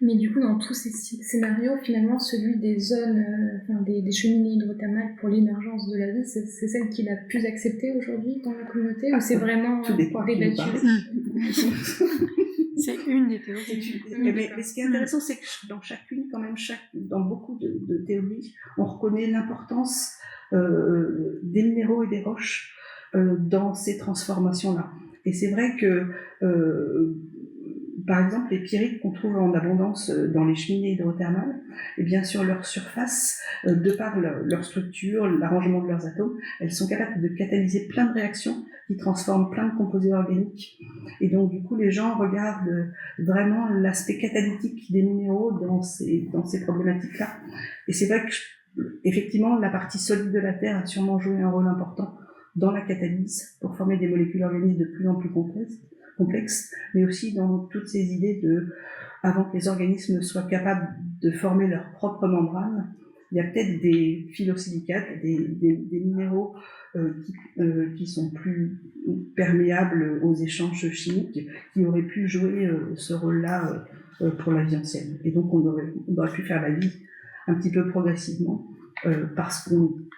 S1: Mais du coup, dans tous ces scénarios, finalement, celui des zones, des cheminées hydrothermales pour l'émergence de la vie, c'est celle qui est la plus acceptée aujourd'hui dans la communauté, ou c'est vraiment débattu?
S4: C'est une des théories.
S3: Mais ce qui est intéressant, c'est que dans dans beaucoup de théories, on reconnaît l'importance des minéraux et des roches dans ces transformations-là. Et c'est vrai que par exemple, les pyrites qu'on trouve en abondance dans les cheminées hydrothermales, et bien sur leur surface, de par leur structure, l'arrangement de leurs atomes, elles sont capables de catalyser plein de réactions qui transforment plein de composés organiques. Et donc, du coup, les gens regardent vraiment l'aspect catalytique des minéraux dans ces problématiques-là. Et c'est vrai que, effectivement, la partie solide de la Terre a sûrement joué un rôle important dans la catalyse pour former des molécules organiques de plus en plus complexes, mais aussi dans toutes ces idées avant que les organismes soient capables de former leur propre membrane, il y a peut-être des phyllosilicates, des minéraux qui sont plus perméables aux échanges chimiques, qui auraient pu jouer ce rôle-là pour la vie ancienne. Et donc on aurait pu faire la vie un petit peu progressivement, parce que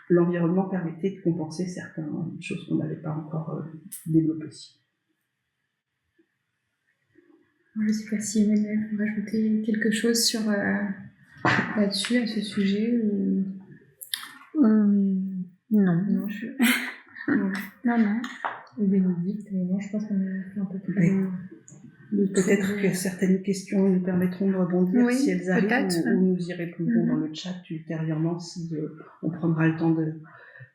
S3: l'environnement permettait de compenser certaines choses qu'on n'avait pas encore développées.
S1: Je ne sais pas si Emmanuel veut rajouter quelque chose sur là-dessus, à ce sujet ou...
S4: Non.
S1: Non. Ou Bénédicte, non, je pense qu'on a fait un peu plus...
S3: Peut-être que certaines questions nous permettront de rebondir si elles arrivent, ou nous y répondrons dans le chat ultérieurement si on prendra le temps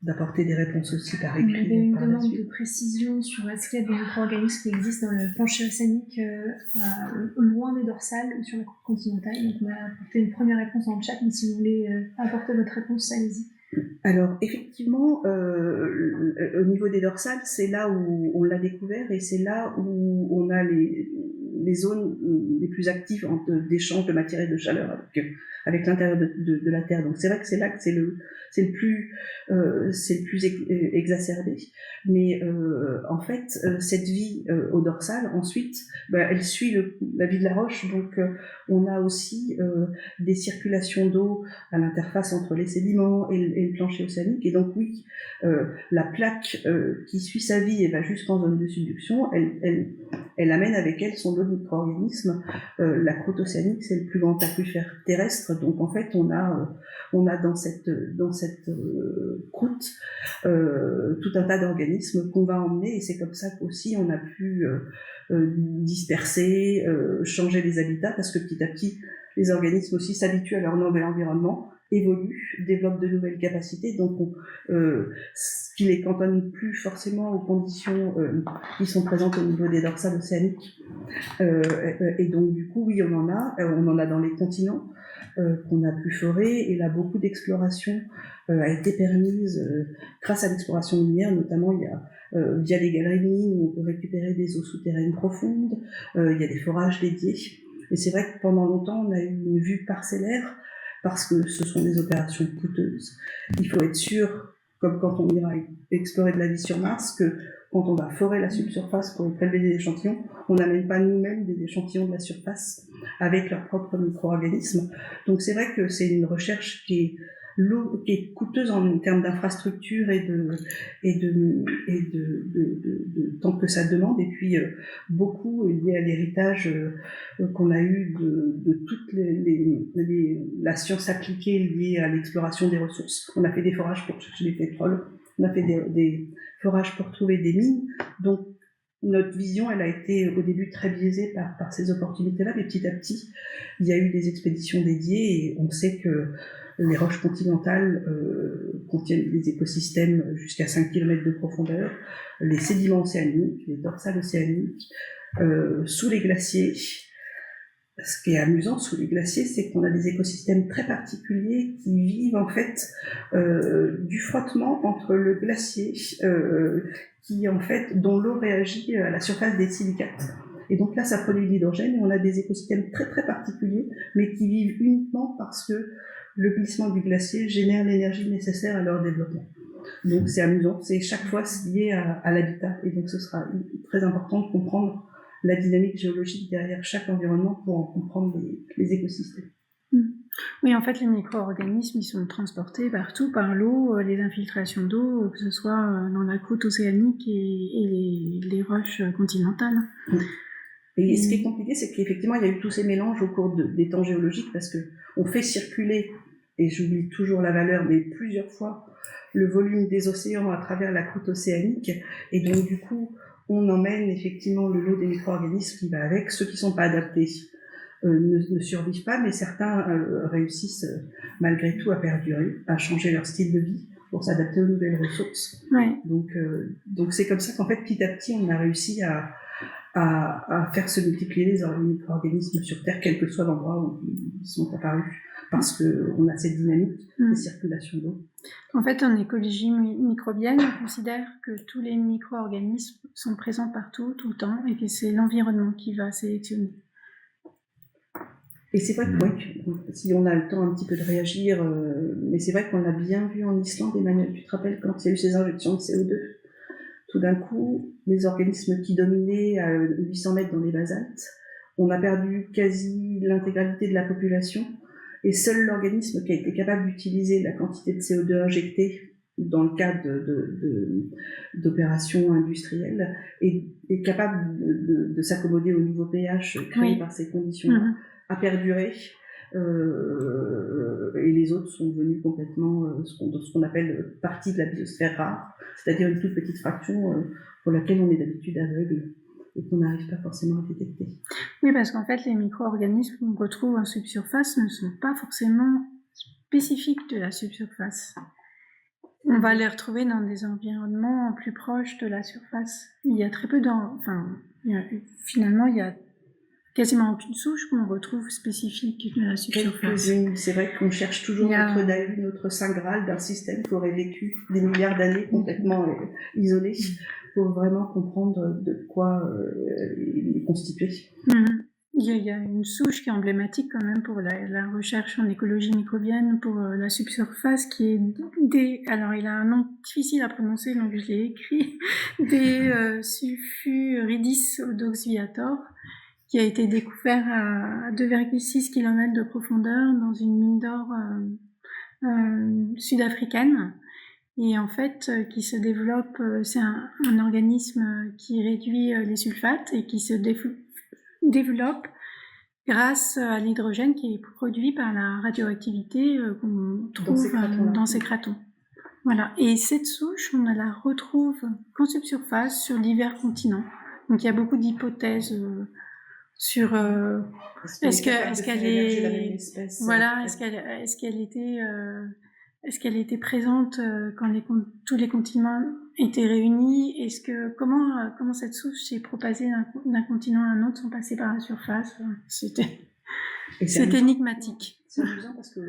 S3: d'apporter des réponses aussi par écrit.
S2: Il y avait une demande de précision sur est-ce qu'il y a des micro-organismes qui existent dans le plancher océanique loin des dorsales ou sur la côte continentale. Donc on a apporté une première réponse dans le chat, mais si vous voulez apporter votre réponse, allez-y.
S3: Alors effectivement, au niveau des dorsales, c'est là où on l'a découvert et c'est là où on a les zones les plus actives d'échange de matière et de chaleur avec l'intérieur de la Terre. Donc c'est vrai que c'est là que c'est le plus exacerbé. Mais en fait, cette vie au dorsal, ensuite, elle suit la vie de la roche. Donc on a aussi des circulations d'eau à l'interface entre les sédiments et le plancher océanique. Et donc oui, la plaque qui suit sa vie et va jusqu'en zone de subduction, elle amène avec elle son lot de micro-organismes. La croûte océanique, c'est le plus grand aquifère terrestre. Donc en fait, on a dans cette croûte tout un tas d'organismes qu'on va emmener, et c'est comme ça qu'aussi on a pu disperser, changer les habitats, parce que petit à petit, les organismes aussi s'habituent à leur nouvel environnement, évoluent, développent de nouvelles capacités, donc ce qui les cantonne plus forcément aux conditions qui sont présentes au niveau des dorsales océaniques. Et donc du coup, oui, on en a dans les continents qu'on a pu forer, et là beaucoup d'exploration a été permise grâce à l'exploration minière, notamment il y a via les galeries de mines où on peut récupérer des eaux souterraines profondes, il y a des forages dédiés, et c'est vrai que pendant longtemps on a eu une vue parcellaire parce que ce sont des opérations coûteuses. Il faut être sûr comme quand on ira explorer de la vie sur Mars, que quand on va forer la subsurface pour y prélever des échantillons, on n'amène pas nous-mêmes des échantillons de la surface avec leurs propres micro-organismes. Donc c'est vrai que c'est une recherche qui est coûteuse en termes d'infrastructure et de temps que ça demande, et puis beaucoup est lié à l'héritage qu'on a eu de toute la science appliquée liée à l'exploration des ressources. On a fait des forages pour chercher du pétrole, on a fait des forages pour trouver des mines, donc notre vision, elle a été au début très biaisée par ces opportunités-là, mais petit à petit, il y a eu des expéditions dédiées, et on sait que les roches continentales contiennent des écosystèmes jusqu'à 5 km de profondeur, les sédiments océaniques, les dorsales océaniques, sous les glaciers. Ce qui est amusant sous les glaciers, c'est qu'on a des écosystèmes très particuliers qui vivent en fait du frottement entre le glacier, dont l'eau réagit à la surface des silicates. Et donc là, ça produit de l'hydrogène, et on a des écosystèmes très très particuliers, mais qui vivent uniquement parce que le glissement du glacier génère l'énergie nécessaire à leur développement. Donc c'est amusant, c'est chaque fois lié à l'habitat, et donc ce sera très important de comprendre la dynamique géologique derrière chaque environnement pour en comprendre les écosystèmes.
S4: Oui, en fait, les micro-organismes, ils sont transportés partout par l'eau, les infiltrations d'eau, que ce soit dans la croûte océanique et les roches continentales.
S3: Et ce qui est compliqué, c'est qu'effectivement, il y a eu tous ces mélanges au cours des temps géologiques, parce que on fait circuler, et j'oublie toujours la valeur, mais plusieurs fois, le volume des océans à travers la croûte océanique, et donc du coup, on emmène effectivement le lot des micro-organismes qui va avec. Ceux qui ne sont pas adaptés ne survivent pas, mais certains réussissent malgré tout à perdurer, à changer leur style de vie pour s'adapter aux nouvelles ressources.
S4: Ouais.
S3: Donc c'est comme ça qu'en fait, petit à petit, on a réussi à faire se multiplier les micro-organismes sur Terre, quel que soit l'endroit où ils sont apparus, parce qu'on a cette dynamique de circulation d'eau.
S4: En fait, en écologie microbienne, on considère que tous les micro-organismes sont présents partout, tout le temps, et que c'est l'environnement qui va sélectionner.
S3: Et c'est vrai que si on a le temps un petit peu de réagir, mais c'est vrai qu'on l'a bien vu en Islande, Emmanuel, tu te rappelles quand il y a eu ces injections de CO2, tout d'un coup, les organismes qui dominaient à 800 mètres dans les basaltes, on a perdu quasi l'intégralité de la population, et seul l'organisme qui a été capable d'utiliser la quantité de CO2 injectée dans le cadre d'opérations industrielles est capable de s'accommoder au nouveau pH créé par ces conditions-là, a perduré, et les autres sont devenus complètement ce qu'on appelle partie de la biosphère rare, c'est-à-dire une toute petite fraction pour laquelle on est d'habitude aveugle et qu'on n'arrive pas forcément à détecter.
S4: Oui, parce qu'en fait, les micro-organismes qu'on retrouve en subsurface ne sont pas forcément spécifiques de la subsurface. On va les retrouver dans des environnements plus proches de la surface. Il y a très peu finalement, il y a quasiment aucune souche qu'on retrouve spécifique de la subsurface.
S3: C'est vrai qu'on cherche toujours notre Dahu, notre Saint Graal d'un système qui aurait vécu des milliards d'années complètement isolé pour vraiment comprendre de quoi il est constitué.
S4: Il y a une souche qui est emblématique quand même pour la recherche en écologie microbienne pour la subsurface qui est alors il a un nom difficile à prononcer donc je l'ai écrit, des Sulfuridis odoxviator, qui a été découvert à 2,6 km de profondeur dans une mine d'or sud-africaine. Et en fait, qui se développe, c'est un organisme qui réduit les sulfates et qui se développe grâce à l'hydrogène qui est produit par la radioactivité qu'on trouve dans ces cratons. Voilà. Et cette souche, on la retrouve qu'en subsurface sur divers continents. Donc il y a beaucoup d'hypothèses sur est-ce qu'elle était présente quand tous les continents étaient réunis. Comment cette souche s'est propagée d'un continent à un autre sans passer par la surface. C'était énigmatique.
S3: C'est amusant parce que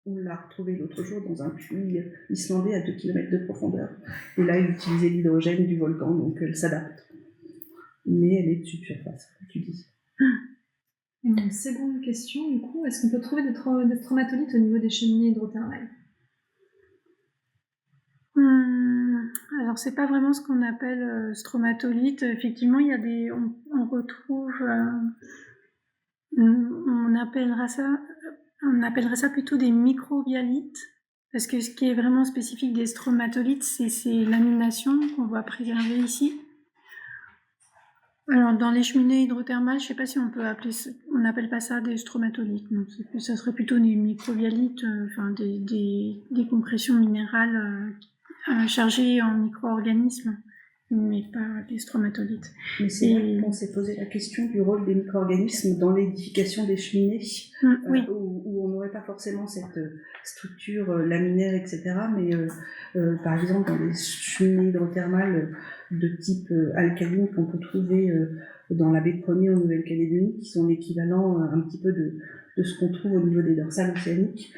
S3: on l'a retrouvée l'autre jour dans un puits islandais à 2 km de profondeur. Et là, il utilisait l'hydrogène du volcan, donc elle s'adapte. Mais elle est de subsurface, comme tu dis.
S2: Et une seconde question, du coup, est-ce qu'on peut trouver des stromatolites au niveau des cheminées hydrothermales ?
S4: alors c'est pas vraiment ce qu'on appelle stromatolite. Effectivement, il y a on retrouve, on appellera ça plutôt des microbialites, parce que ce qui est vraiment spécifique des stromatolites, c'est l'amination qu'on voit préserver ici. Alors, dans les cheminées hydrothermales, je ne sais pas si on n'appelle pas ça des stromatolites. Non, ça serait plutôt des microbialites, des compressions minérales chargées en micro-organismes, mais pas des stromatolites.
S3: Mais c'est vrai qu'on s'est posé la question du rôle des micro-organismes dans l'édification des cheminées,
S4: oui.
S3: où on n'aurait pas forcément cette structure laminaire, etc. Mais par exemple, dans les cheminées hydrothermales de type alcaline qu'on peut trouver dans la baie de Premier en Nouvelle-Calédonie, qui sont l'équivalent un petit peu de ce qu'on trouve au niveau des dorsales océaniques,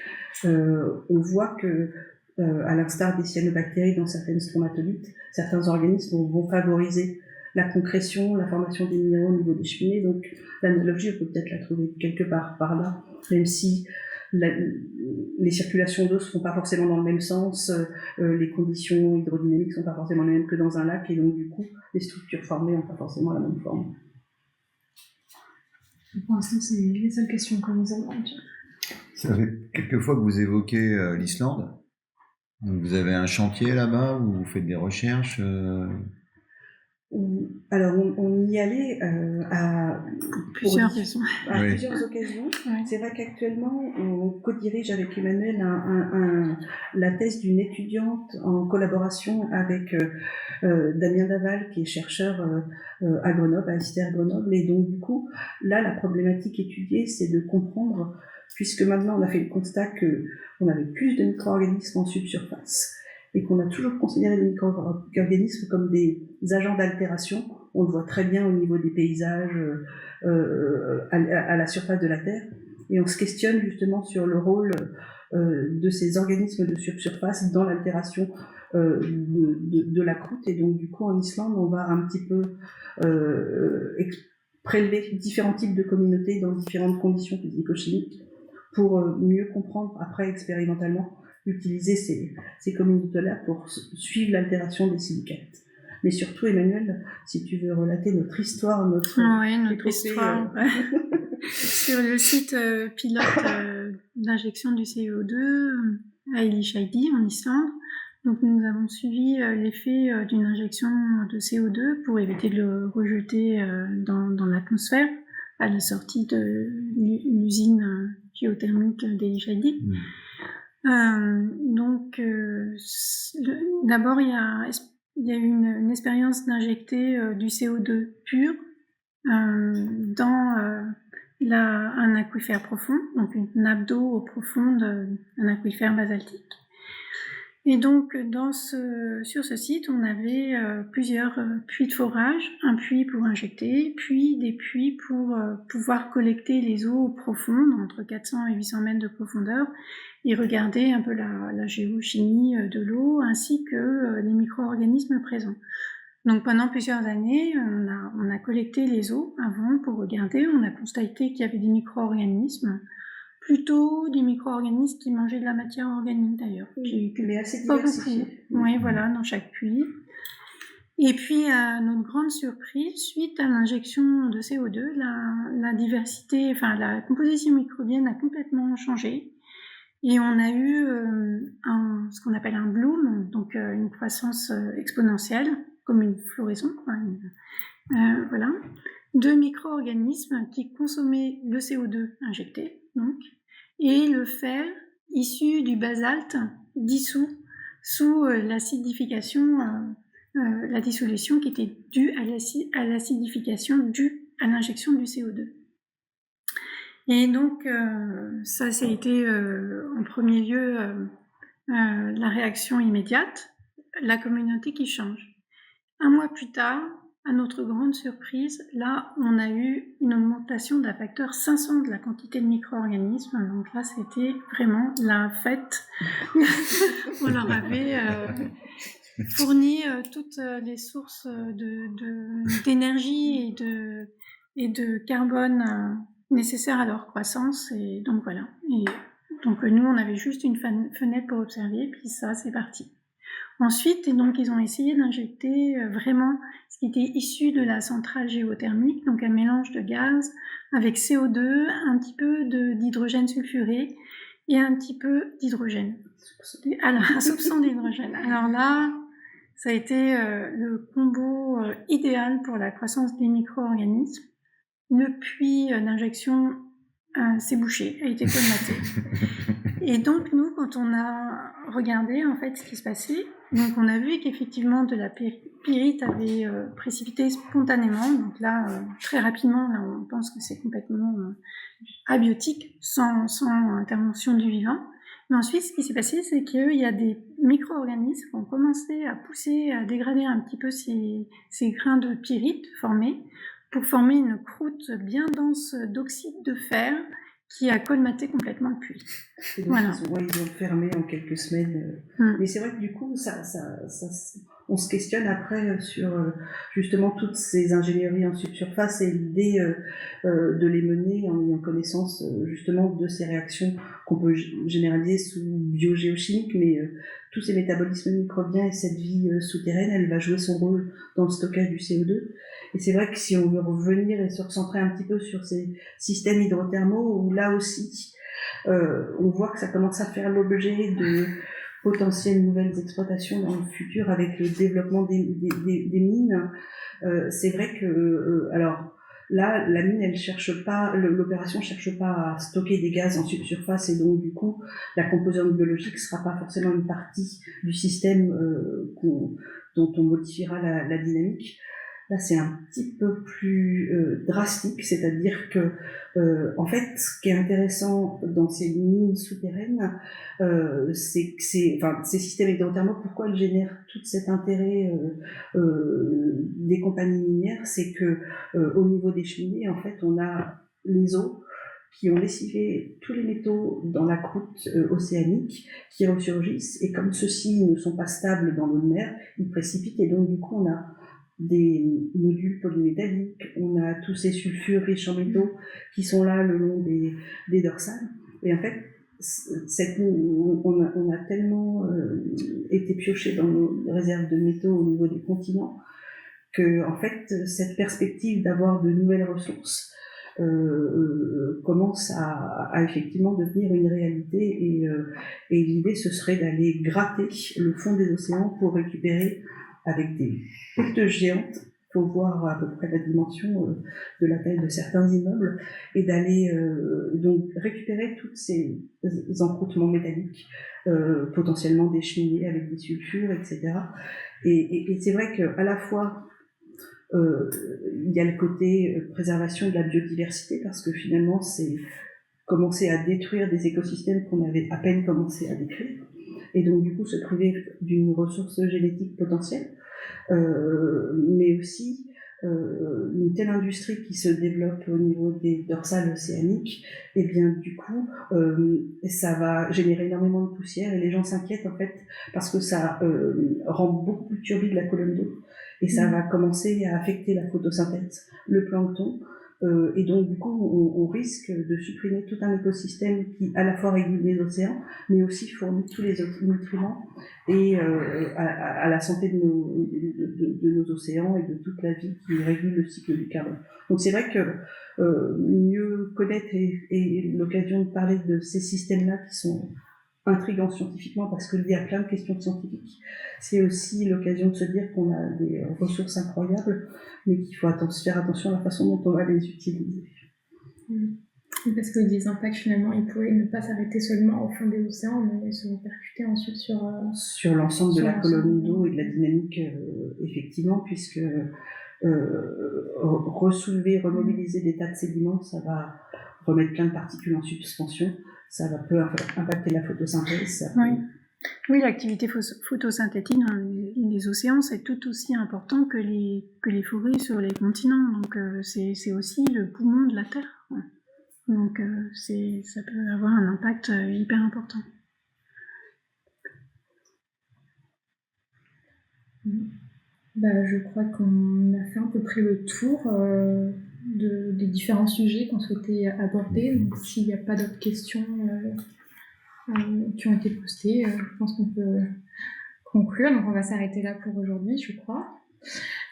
S3: on voit que à l'instar des cyanobactéries dans certaines stromatolites, certains organismes vont favoriser la concrétion, la formation des minéraux au niveau des cheminées. Donc l'analogie, on peut peut-être la trouver quelque part par là, même si les circulations d'eau ne sont pas forcément dans le même sens, les conditions hydrodynamiques ne sont pas forcément les mêmes que dans un lac, et donc du coup, les structures formées n'ont pas forcément la même forme.
S2: Pour l'instant, c'est les seules questions que nous avons.
S5: Ça fait quelques fois que vous évoquez l'Islande. Donc vous avez un chantier là-bas où vous faites des recherches
S3: Alors, on y allait à
S4: plusieurs occasions.
S3: Ouais. C'est vrai qu'actuellement, on co-dirige avec Emmanuel la thèse d'une étudiante en collaboration avec Damien Daval, qui est chercheur à Grenoble, à ICER Grenoble. Et donc, du coup, là, la problématique étudiée, c'est de comprendre, puisque maintenant, on a fait le constat qu'on avait plus de micro-organismes en subsurface, et qu'on a toujours considéré les micro-organismes comme des agents d'altération. On le voit très bien au niveau des paysages à la surface de la Terre. Et on se questionne justement sur le rôle de ces organismes de subsurface dans l'altération de la croûte. Et donc, du coup, en Islande, on va un petit peu prélever différents types de communautés dans différentes conditions physico-chimiques pour mieux comprendre, après, expérimentalement, utiliser ces communautés-là pour suivre l'altération des silicates. Mais surtout, Emmanuel, si tu veux relater notre histoire, notre
S4: histoire. Sur le site pilote d'injection du CO2 à Elishaiði, en Islande. Donc, nous avons suivi l'effet d'une injection de CO2 pour éviter de le rejeter dans l'atmosphère à la sortie de l'usine géothermique d'Elishaiði. D'abord, il y a eu une expérience d'injecter du CO2 pur dans un aquifère profond, donc une nappe d'eau profonde, un aquifère basaltique. Et donc, sur ce site, on avait plusieurs puits de forage, un puits pour injecter, puis des puits pour pouvoir collecter les eaux profondes, entre 400 et 800 mètres de profondeur, et regarder un peu la géochimie de l'eau, ainsi que les micro-organismes présents. Donc pendant plusieurs années, on a collecté les eaux avant pour regarder, on a constaté qu'il y avait des micro-organismes, plutôt des micro-organismes qui mangeaient de la matière organique d'ailleurs.
S3: Mais assez diversifiés.
S4: Oui, voilà, dans chaque puits. Et puis, à notre grande surprise, suite à l'injection de CO2, la diversité, la composition microbienne a complètement changé. Et on a eu ce qu'on appelle un bloom, donc une croissance exponentielle, comme une floraison, voilà, de micro-organismes qui consommaient le CO2 injecté, donc, et le fer issu du basalte dissous sous l'acidification, la dissolution qui était due à l'acidification due à l'injection du CO2. Et donc, ça a été en premier lieu la réaction immédiate, la communauté qui change. Un mois plus tard, à notre grande surprise, là, on a eu une augmentation d'un facteur 500 de la quantité de micro-organismes. Donc là, c'était vraiment la fête. On leur avait fourni toutes les sources d'énergie et de carbone nécessaires à leur croissance. Et donc voilà. Et donc nous, on avait juste une fenêtre pour observer, puis ça, c'est parti. Ensuite, et donc, ils ont essayé d'injecter vraiment ce qui était issu de la centrale géothermique, donc un mélange de gaz avec CO2, un petit peu d'hydrogène sulfuré et un petit peu d'hydrogène. Alors, un soupçon d'hydrogène. Alors là, ça a été le combo idéal pour la croissance des micro-organismes. Le puits d'injection s'est bouché, a été colmaté. Et donc, nous, quand on a regardé en fait ce qui se passait, donc on a vu qu'effectivement de la pyrite avait précipité spontanément. Donc là, très rapidement, là, on pense que c'est complètement abiotique, sans intervention du vivant. Mais ensuite, ce qui s'est passé, c'est qu'il y a des micro-organismes qui ont commencé à pousser, à dégrader un petit peu ces grains de pyrite formés pour former une croûte bien dense d'oxyde de fer qui a colmaté complètement le puits.
S3: Et donc,
S4: Voilà.
S3: ils ont fermé en quelques semaines. Mais c'est vrai que du coup, on se questionne après sur justement toutes ces ingénieries en subsurface et l'idée de les mener en ayant connaissance justement de ces réactions qu'on peut généraliser sous biogéochimique, mais tous ces métabolismes microbiens et cette vie souterraine, elle va jouer son rôle dans le stockage du CO2. Et c'est vrai que si on veut revenir et se recentrer un petit peu sur ces systèmes hydrothermaux, où là aussi, on voit que ça commence à faire l'objet de potentielles nouvelles exploitations dans le futur avec le développement des mines. C'est vrai que, alors là, la mine, elle cherche pas, l'opération cherche pas à stocker des gaz en subsurface et donc du coup, la composante biologique sera pas forcément une partie du système dont on modifiera la dynamique. Là, c'est un petit peu plus drastique, c'est-à-dire que, en fait, ce qui est intéressant dans ces mines souterraines, c'est que ces systèmes hydrothermaux, pourquoi ils génèrent tout cet intérêt des compagnies minières, c'est que au niveau des cheminées, en fait, on a les eaux qui ont lessivé tous les métaux dans la croûte océanique, qui ressurgissent, et comme ceux-ci ne sont pas stables dans l'eau de mer, ils précipitent, et donc du coup, on a des nodules polymétalliques, on a tous ces sulfures riches en métaux qui sont là le long des dorsales. Et en fait, on a tellement été pioché dans nos réserves de métaux au niveau des continents que, en fait, cette perspective d'avoir de nouvelles ressources commence à effectivement devenir une réalité. Et l'idée, ce serait d'aller gratter le fond des océans pour récupérer avec des portes géantes, il faut voir à peu près la dimension de la taille de certains immeubles, et d'aller donc récupérer tous ces encroûtements métalliques, potentiellement des cheminées avec des sulfures, etc. Et c'est vrai qu'à la fois, il y a le côté préservation de la biodiversité, parce que finalement, c'est commencer à détruire des écosystèmes qu'on avait à peine commencé à détruire. Et donc, du coup, se priver d'une ressource génétique potentielle, mais aussi une telle industrie qui se développe au niveau des dorsales océaniques, et bien, du coup, ça va générer énormément de poussière, et les gens s'inquiètent, en fait, parce que ça rend beaucoup plus turbide la colonne d'eau, et ça va commencer à affecter la photosynthèse, le plancton, et donc, du coup, on risque de supprimer tout un écosystème qui, à la fois, régule les océans, mais aussi fournit tous les autres nutriments et à la santé de nos océans et de toute la vie qui régule le cycle du carbone. Donc, c'est vrai que mieux connaître et l'occasion de parler de ces systèmes-là qui sont intrigants scientifiquement, parce qu'il y a plein de questions scientifiques, c'est aussi l'occasion de se dire qu'on a des ressources incroyables, mais qu'il faut faire attention à la façon dont on va les utiliser.
S1: Parce que les impacts, finalement, ils pourraient ne pas s'arrêter seulement au fond des océans, mais se répercuter ensuite
S3: sur l'ensemble de la colonne d'eau et de la dynamique, effectivement, puisque ressoulever, remobiliser des tas de sédiments, ça va remettre plein de particules en suspension, ça va peu impacter la photosynthèse.
S4: Oui, l'activité photosynthétique dans les océans, c'est tout aussi important que les forêts sur les continents. Donc, c'est aussi le poumon de la Terre. Donc, ça peut avoir un impact hyper important.
S1: Je crois qu'on a fait à peu près le tour des différents sujets qu'on souhaitait aborder. Donc, s'il n'y a pas d'autres questions qui ont été postées, je pense qu'on peut conclure. Donc on va s'arrêter là pour aujourd'hui, je crois.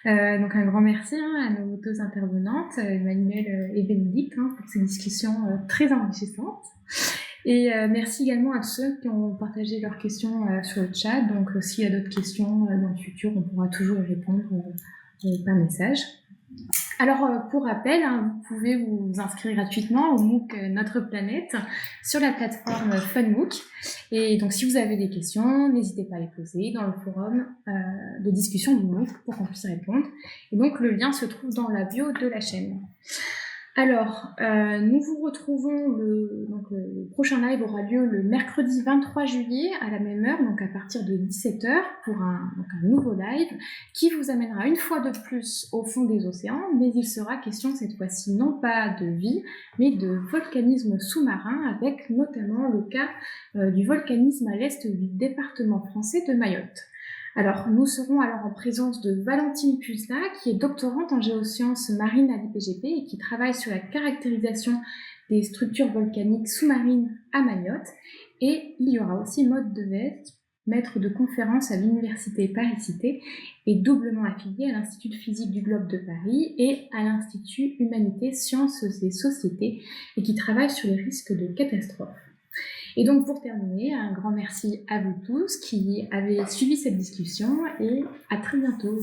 S1: Donc un grand merci à nos deux intervenantes, Emmanuelle et Bénédicte, pour ces discussions très enrichissantes. Et merci également à tous ceux qui ont partagé leurs questions sur le chat. Donc s'il y a d'autres questions dans le futur, on pourra toujours y répondre par message. Alors, pour rappel, vous pouvez vous inscrire gratuitement au MOOC Notre Planète sur la plateforme FunMOOC. Et donc, si vous avez des questions, n'hésitez pas à les poser dans le forum de discussion du MOOC pour qu'on puisse répondre. Et donc, le lien se trouve dans la bio de la chaîne. Alors, nous vous retrouvons, le prochain live aura lieu le mercredi 23 juillet à la même heure, donc à partir de 17h, pour un nouveau live qui vous amènera une fois de plus au fond des océans, mais il sera question cette fois-ci non pas de vie, mais de volcanisme sous-marin, avec notamment le cas du volcanisme à l'est du département français de Mayotte. Alors, nous serons alors en présence de Valentine Puzna, qui est doctorante en géosciences marines à l'IPGP et qui travaille sur la caractérisation des structures volcaniques sous-marines à Mayotte. Et il y aura aussi Maud Devest, maître de conférence à l'Université Paris-Cité et doublement affilié à l'Institut de physique du globe de Paris et à l'Institut Humanité, Sciences et Sociétés, et qui travaille sur les risques de catastrophes. Et donc pour terminer, un grand merci à vous tous qui avez suivi cette discussion et à très bientôt.